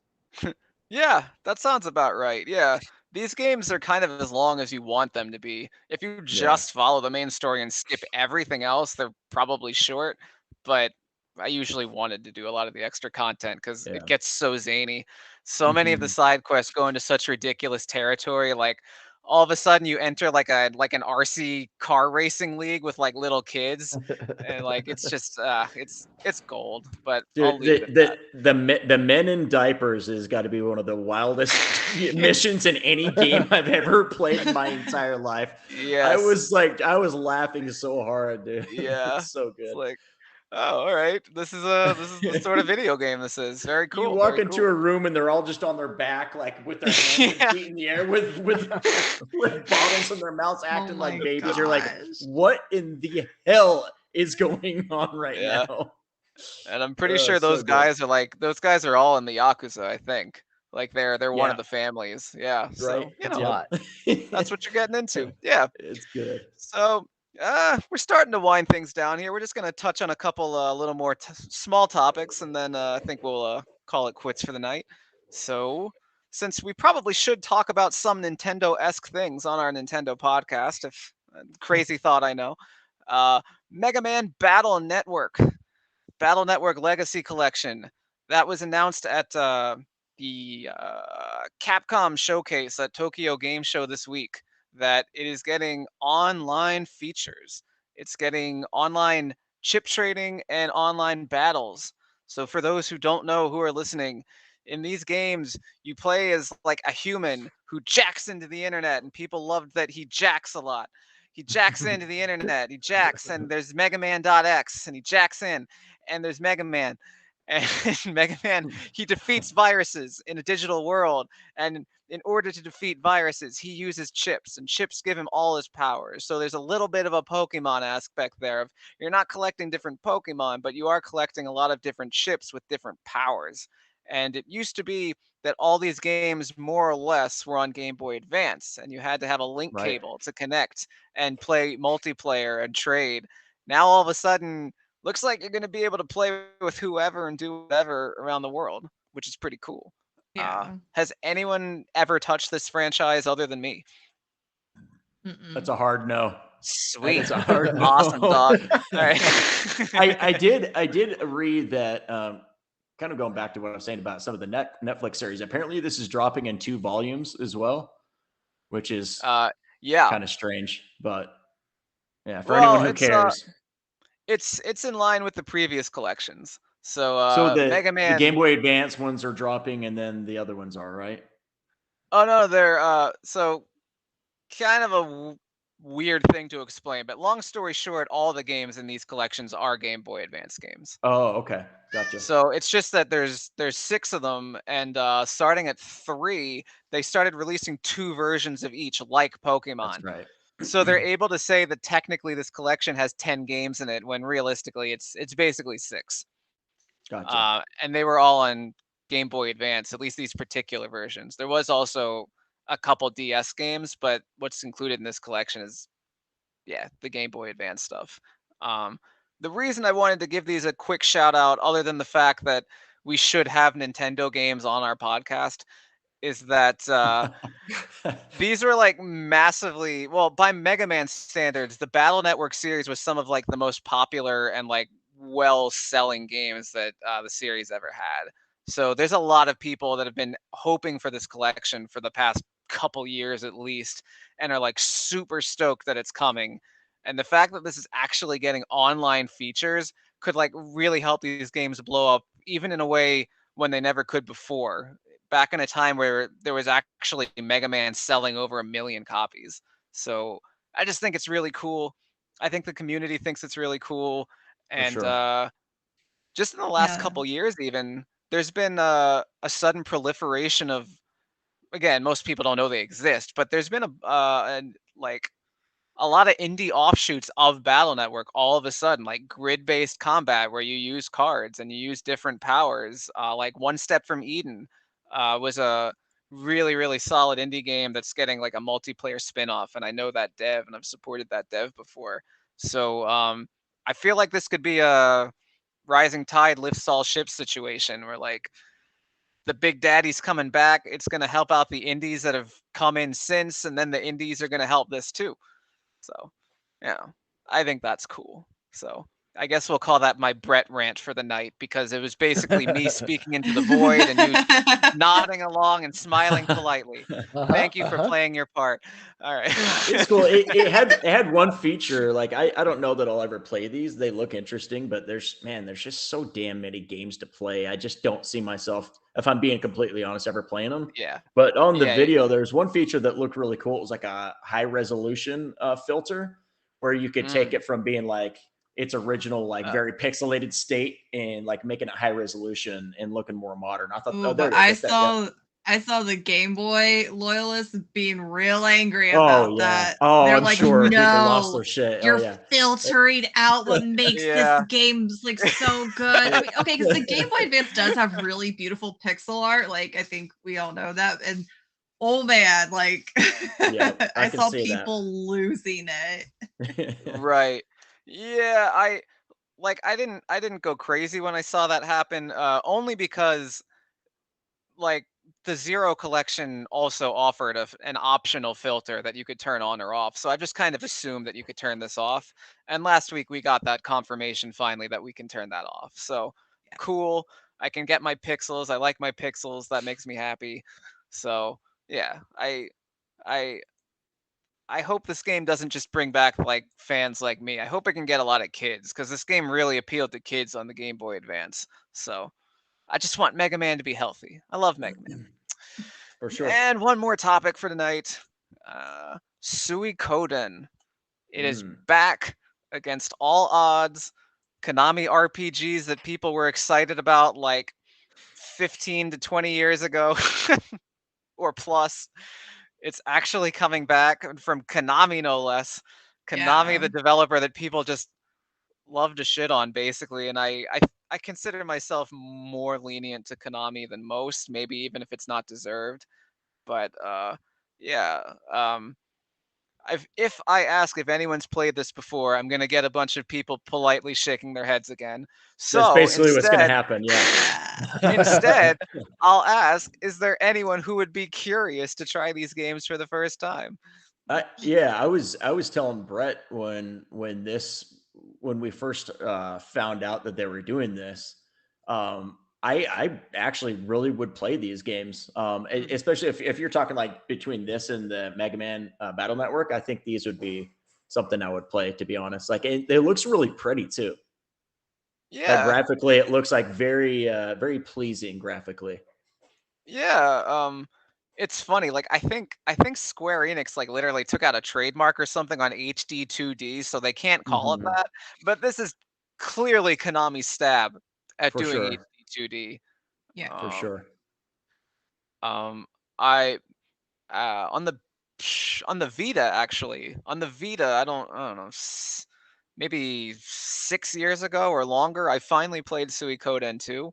Yeah, that sounds about right. Yeah. These games are kind of as long as you want them to be. If you just follow the main story and skip everything else, they're probably short. But I usually wanted to do a lot of the extra content because Yeah. it gets so zany. So many of the side quests go into such ridiculous territory. Like all of a sudden you enter like an RC car racing league with like little kids. And like it's just it's gold. But I'll leave it at that. The men in diapers has got to be one of the wildest missions in any game I've ever played in my entire life. Yes. I was laughing so hard, dude. Yeah. It's so good. It's like, oh, all right. This is the sort of video game this is. Very cool. You walk very into cool. a room and they're all just on their back, like with their hands and feet in the air, with bottles in their mouths, acting like my babies. You're like, gosh. what in the hell is going on right Yeah. now? And I'm pretty Oh, sure so those good. guys are all in the Yakuza, I think. Like they're one Yeah. of the families. Yeah. So, Right? you It's a know, lot. that's what you're getting into. Yeah. It's good. So we're starting to wind things down here. We're just going to touch on a couple little more small topics, and then I think we'll call it quits for the night. So, since we probably should talk about some Nintendo-esque things on our Nintendo podcast, if crazy thought, I know. Mega Man Battle Network Legacy Collection that was announced at the Capcom showcase at Tokyo Game Show this week, that it is getting online features. It's getting online chip trading and online battles. So for those who don't know, who are listening, in these games, you play as like a human who jacks into the internet, and people loved that he jacks a lot. He jacks into the internet, he jacks, and there's Mega Man.x, and he jacks in, and there's Mega Man. And Mega Man, he defeats viruses in a digital world, and in order to defeat viruses, he uses chips, and chips give him all his powers. So there's a little bit of a Pokemon aspect there of you're not collecting different Pokemon, but you are collecting a lot of different chips with different powers. And it used to be that all these games more or less were on Game Boy Advance, and you had to have a link Right. cable to connect and play multiplayer and trade. Now all of a sudden, looks like you're going to be able to play with whoever and do whatever around the world, which is pretty cool. Yeah. Has anyone ever touched this franchise other than me? That's a hard no. Sweet. That's a hard no. Awesome, dog. All right. I did read that, kind of going back to what I was saying about some of the Netflix series. Apparently this is dropping in 2 volumes as well, which is yeah, kind of strange, but yeah, for anyone who cares. It's in line with the previous collections. So the Mega Man, the Game Boy Advance ones are dropping, and then the other ones are, right? Oh no, they're so kind of a weird thing to explain, but long story short, all the games in these collections are Game Boy Advance games. Oh, okay, gotcha. So it's just that there's 6 of them, and starting at 3, they started releasing 2 versions of each, like Pokemon. That's right. So they're able to say that technically this collection has 10 games in it, when realistically it's basically 6. Gotcha. And they were all on Game Boy Advance, at least these particular versions. There was also a couple DS games, but what's included in this collection is, the Game Boy Advance stuff. The reason I wanted to give these a quick shout out, other than the fact that we should have Nintendo games on our podcast, is that these were like massively, well, by Mega Man standards, the Battle Network series was some of like the most popular and like well-selling games that the series ever had. So there's a lot of people that have been hoping for this collection for the past couple years at least, and are like super stoked that it's coming. And the fact that this is actually getting online features could like really help these games blow up, even in a way when they never could before. Back in a time where there was actually Mega Man selling over 1 million copies. So I just think it's really cool. I think the community thinks it's really cool. For And sure. just in the last Yeah. couple years, even there's been a sudden proliferation of, again, most people don't know they exist, but there's been like a lot of indie offshoots of Battle Network all of a sudden, like grid-based combat where you use cards and you use different powers. Like One Step from Eden was a really, really solid indie game that's getting like a multiplayer spin-off, and I know that dev, and I've supported that dev before. So I feel like this could be a rising tide lifts all ships situation where like the big daddy's coming back. It's going to help out the indies that have come in since, and then the indies are going to help this too. So, yeah, I think that's cool. So, I guess we'll call that my Brett rant for the night because it was basically me speaking into the void and you nodding along and smiling politely. Thank you for playing your part. All right. It's cool. It had one feature. Like I don't know that I'll ever play these. They look interesting, but there's just so damn many games to play. I just don't see myself, if I'm being completely honest, ever playing them. Yeah. But on the Yeah, video, there's one feature that looked really cool. It was like a high resolution filter where you could take it from being like its original, like very pixelated state and like making it high resolution and looking more modern. I thought, Ooh, oh, there but it is. I saw the Game Boy loyalists being real angry Oh about yeah. that. Oh, They're I'm like, sure people lost no, their shit. you're Oh yeah. filtering out what makes Yeah. this game like so good. I mean, okay, because the Game Boy Advance does have really beautiful pixel art. Like, I think we all know that. And oh man, like Yeah, I I can saw see that. people losing it. Right. Yeah, I didn't go crazy when I saw that happen, only because like the Zero collection also offered an optional filter that you could turn on or off. So I just kind of assumed that you could turn this off. And last week we got that confirmation finally that we can turn that off. So cool. I can get my pixels. I like my pixels. That makes me happy. So yeah, I I hope this game doesn't just bring back like fans like me. I hope it can get a lot of kids because this game really appealed to kids on the Game Boy Advance. So I just want Mega Man to be healthy. I love Mega Man. For sure. And one more topic for tonight. Suikoden. It is back against all odds. Konami RPGs that people were excited about like 15 to 20 years ago or plus. It's actually coming back from Konami, no less. Konami, Yeah. the developer that people just love to shit on, basically. And I consider myself more lenient to Konami than most, maybe even if it's not deserved. But yeah. If I ask if anyone's played this before, I'm gonna get a bunch of people politely shaking their heads again. That's So basically what's going to happen. Yeah. instead, I'll ask: is there anyone who would be curious to try these games for the first time? Yeah, I was telling Brett when we first found out that they were doing this. I actually really would play these games, especially if you're talking like between this and the Mega Man Battle Network. I think these would be something I would play, to be honest. Like it looks really pretty too. Like Yeah, graphically, it looks like very pleasing graphically. yeah. It's funny. Like I think Square Enix like literally took out a trademark or something on HD 2D, so they can't call it Mhm. that. But this is clearly Konami's stab at For doing sure. HD 2D. Yeah. For Um, sure. I on the Vita actually. On the Vita, I don't know, maybe 6 years ago or longer, I finally played Suikoden 2.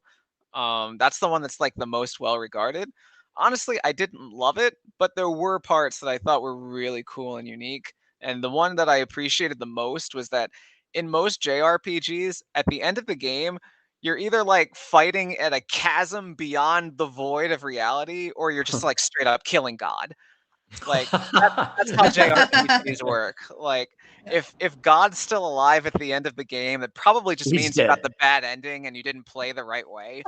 That's the one that's like the most well regarded. Honestly, I didn't love it, but there were parts that I thought were really cool and unique. And the one that I appreciated the most was that in most JRPGs, at the end of the game, you're either like fighting at a chasm beyond the void of reality, or you're just like straight up killing God. Like that's how JRPGs work. Like if God's still alive at the end of the game, it probably just He's means you got dead. the bad ending and you didn't play the right way.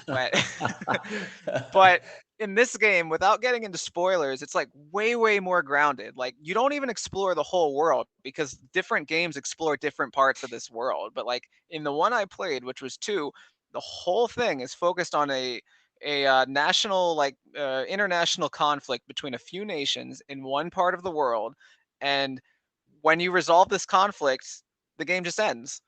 But but in this game, without getting into spoilers, it's like way more grounded. Like you don't even explore the whole world because different games explore different parts of this world. But like in the one I played, which was 2, the whole thing is focused on a national, like international conflict between a few nations in one part of the world, and when you resolve this conflict, the game just ends.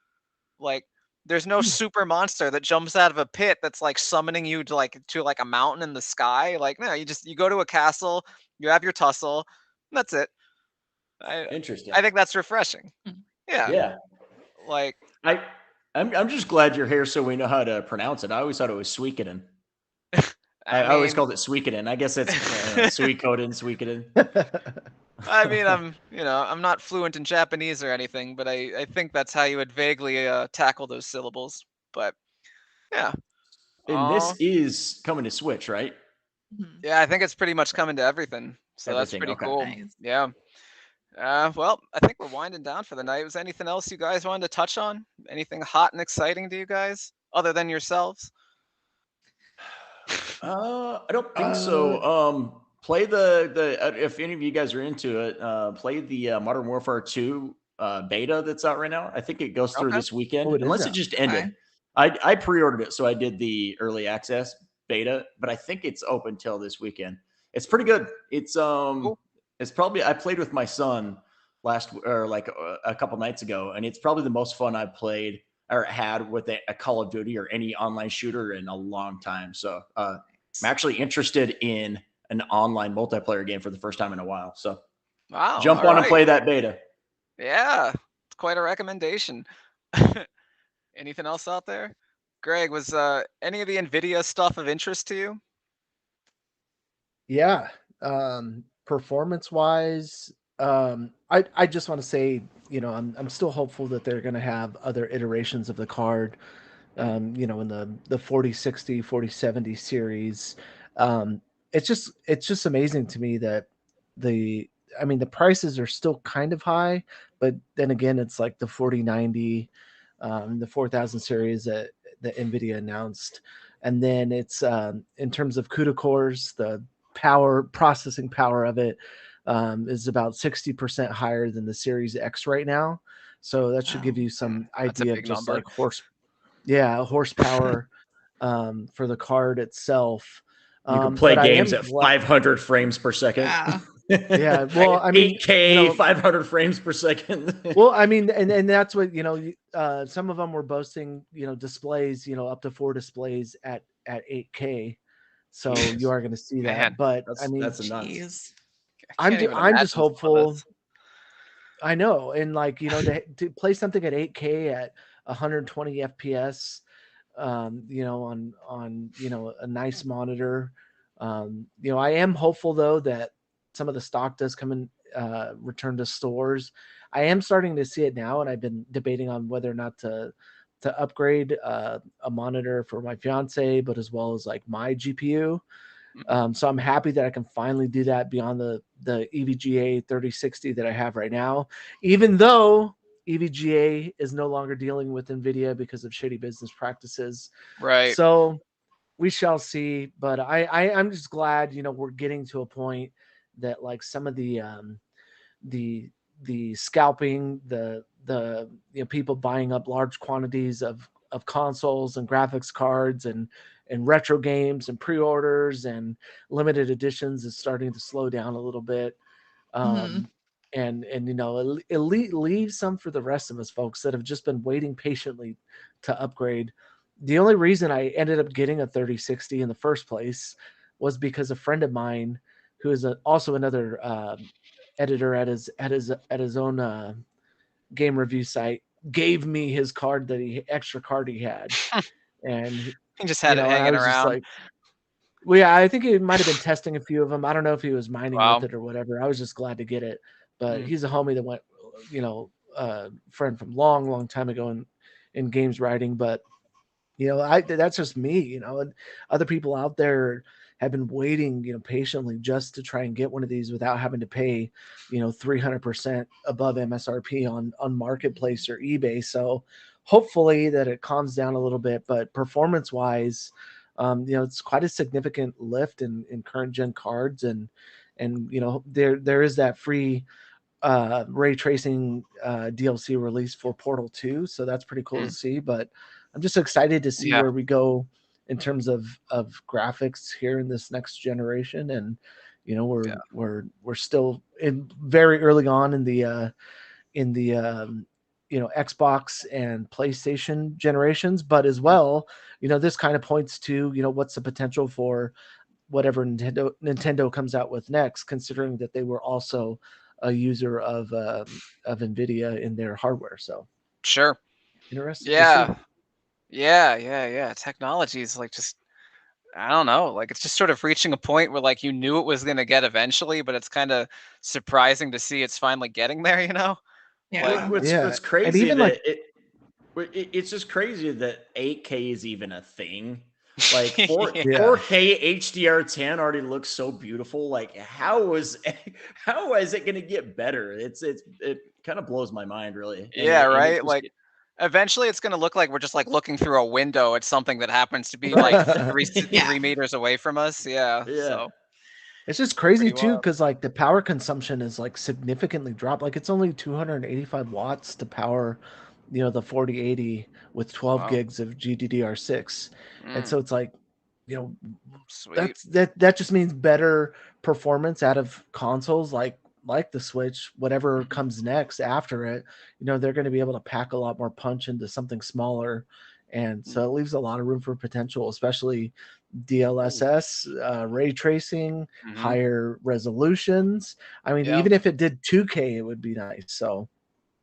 Like there's no super monster that jumps out of a pit that's like summoning you to like a mountain in the sky. Like no, you go to a castle, you have your tussle, and that's it. I Interesting. I think that's refreshing. Mm. Yeah. Yeah. Like I'm just glad you're here so we know how to pronounce it. I always thought it was Suikoden. I always mean called it Suikoden. I guess it's Suikoden. I'm not fluent in Japanese or anything, but I think that's how you would vaguely tackle those syllables. But yeah. And Oh, this is coming to Switch, right? Mhm. yeah, I think it's pretty much coming to everything. So that's Everything. pretty Okay. cool. Nice. Yeah. Well, I think we're winding down for the night. Was there anything else you guys wanted to touch on? Anything hot and exciting to you guys, other than yourselves? I don't think so. Play the if any of you guys are into it, play the Modern Warfare 2 beta that's out right now. I think it goes through Okay. this weekend, Oh, it is unless it out. just Okay. ended. I pre-ordered it, so I did the early access beta, but I think it's open till this weekend. It's pretty good. Cool. It's probably I played with my son a couple nights ago, and it's probably the most fun I've played or had with a Call of Duty or any online shooter in a long time. So I'm actually interested in an online multiplayer game for the first time in a while. So Wow. jump All on and right. play that beta. Yeah, it's quite a recommendation. Anything else out there? Greg, was any of the Nvidia stuff of interest to you? Yeah. Performance wise, I just want to say, I'm still hopeful that they're going to have other iterations of the card, in the 4060, 4070 series. Um, it's just amazing to me that the the prices are still kind of high, but then again, it's like the 4090, the 4000 series that Nvidia announced, and then it's in terms of CUDA cores, the processing power of it is about 60% higher than the Series X right now. So that should Wow. give you some That's a idea of big just number. like horsepower for the card itself. You can play But I games am at 500 frames per second. Yeah. yeah. Well, 8K, 500 frames per second. well, and that's what some of them were boasting, displays, up to 4 displays at 8K. So you are going to see Man, that. But that's nuts. Jeez. I can't even I'm just imagine some of hopeful. this. I know, and like to play something at 8K at 120 FPS, on a nice monitor. I am hopeful though that some of the stock does come in, return to stores. I am starting to see it now, and I've been debating on whether or not to upgrade a monitor for my fiance, but as well as like my GPU. So I'm happy that I can finally do that beyond the EVGA 3060 that I have right now, even though EVGA is no longer dealing with NVIDIA because of shady business practices. Right. So we shall see. But I'm just glad, we're getting to a point that like some of the scalping, the people buying up large quantities of consoles and graphics cards and retro games and pre-orders and limited editions is starting to slow down a little bit. Mhm. And it leaves some for the rest of us folks that have just been waiting patiently to upgrade. The only reason I ended up getting a 3060 in the first place was because a friend of mine who is also another editor at his own game review site gave me his extra card he had, and He just had it I hanging was just around. like, well, yeah, I think he might have been testing a few of them. I don't know if he was mining with Wow. it or whatever. I was just glad to get it. But Mm. he's a homie that went, friend from long time ago in games writing. But that's just me. And other people out there have been waiting, patiently just to try and get one of these without having to pay, 300% above MSRP on Marketplace or eBay. So hopefully that it calms down a little bit. But performance wise, It's quite a significant lift in current gen cards, and there is that free ray tracing DLC release for Portal 2, so that's pretty cool to see. But I'm just excited to see where we go in terms of graphics here in this next generation. And we're still in very early on in the Xbox and PlayStation generations, but as well, this kind of points to what's the potential for whatever Nintendo comes out with next, considering that they were also a user of Nvidia in their hardware. So Sure. interesting to Yeah. see. Yeah. Technology is like just, I don't know, like it's just sort of reaching a point where like you knew it was going to get eventually, but it's kind of surprising to see it's finally getting there, Yeah. What's And crazy even that it's just crazy that 8K is even a thing. Like 4K HDR10 already looks so beautiful. Like how is it going to get better? It kind of blows my mind, really. Yeah, And it's right. just, Like eventually it's going to look like we're just like looking through a window at something that happens to be like right. Yeah. 3 meters away from us. Yeah. Yeah. So it's just crazy pretty too, wild. because like the power consumption is like significantly dropped. Like it's only 285 watts to power, the 4080 with 12 Wow. gigs of GDDR6, and Mm, so it's like, you know, sweet. that just means better performance out of consoles like the Switch. Whatever Mhm. comes next after it, they're going to be able to pack a lot more punch into something smaller, and Mm. so it leaves a lot of room for potential, especially DLSS, ray tracing, Mhm. higher resolutions. I mean, Yeah. even if it did 2K, it would be nice. So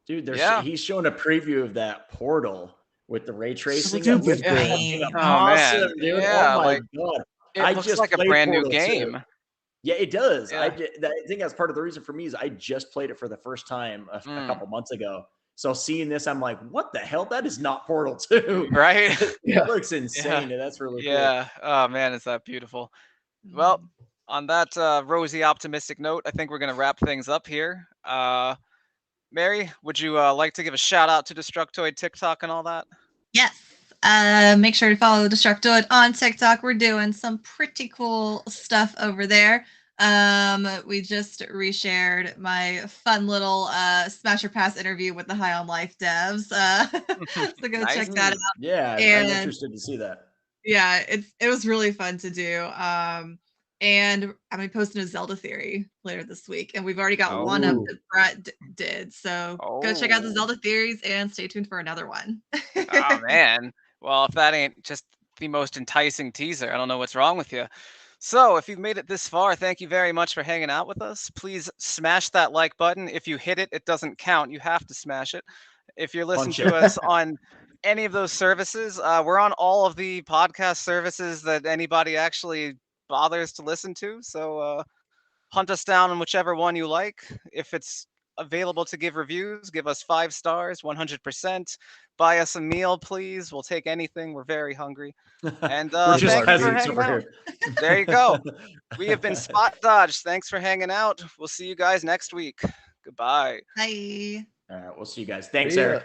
Dude, Yeah. he's showing a preview of that Portal with the ray tracing. It looks stupid Yeah. good. fucking Oh awesome, man. dude. Oh Yeah. my Like god. it I looks just like a played brand new Portal 2. game. Yeah, it does. Yeah. I think that's part of the reason for me is I just played it for the first time a Mm. couple months ago. So seeing this, I'm like, what the hell? That is not Portal 2. Right. It looks Yeah. insane, and that's really cool. Yeah. Oh man, is that beautiful. Well, Mhm. on that rosy optimistic note, I think we're gonna wrap things up here. Mary, would you like to give a shout out to Destructoid TikTok and all that? Yes. Make sure to follow Destructoid on TikTok. We're doing some pretty cool stuff over there. We just reshared my fun little Smasher Pass interview with the High on Life devs. So go Nice. check that out. Yeah, I'm And interested to see that. yeah, it was really fun to do. And I'm gonna be posting a Zelda theory later this week, and we've already got one up Oh. Ooh. that Brett did. So go check out the Oh. Zelda theories and stay tuned for another one. Oh man. Well, if that ain't just the most enticing teaser, I don't know what's wrong with you. So, if you've made it this far, thank you very much for hanging out with us. Please smash that like button. If you hit it, it doesn't count. You have to smash it. If you're listening Punch to it. us on any of those services, we're on all of the podcast services that anybody actually bothers to listen to. So, hunt us down on whichever one you like. If it's available to give reviews, give us 5 stars, 100%. Buy us a meal, please. We'll take anything. We're very hungry. And We're People just are thank you for cheap. peasants hanging over out. here. There you go. We have been Spot Dodge. Thanks for hanging out. We'll see you guys next week. Goodbye. Bye. All right, we'll see you guys. Thanks, See ya. Eric.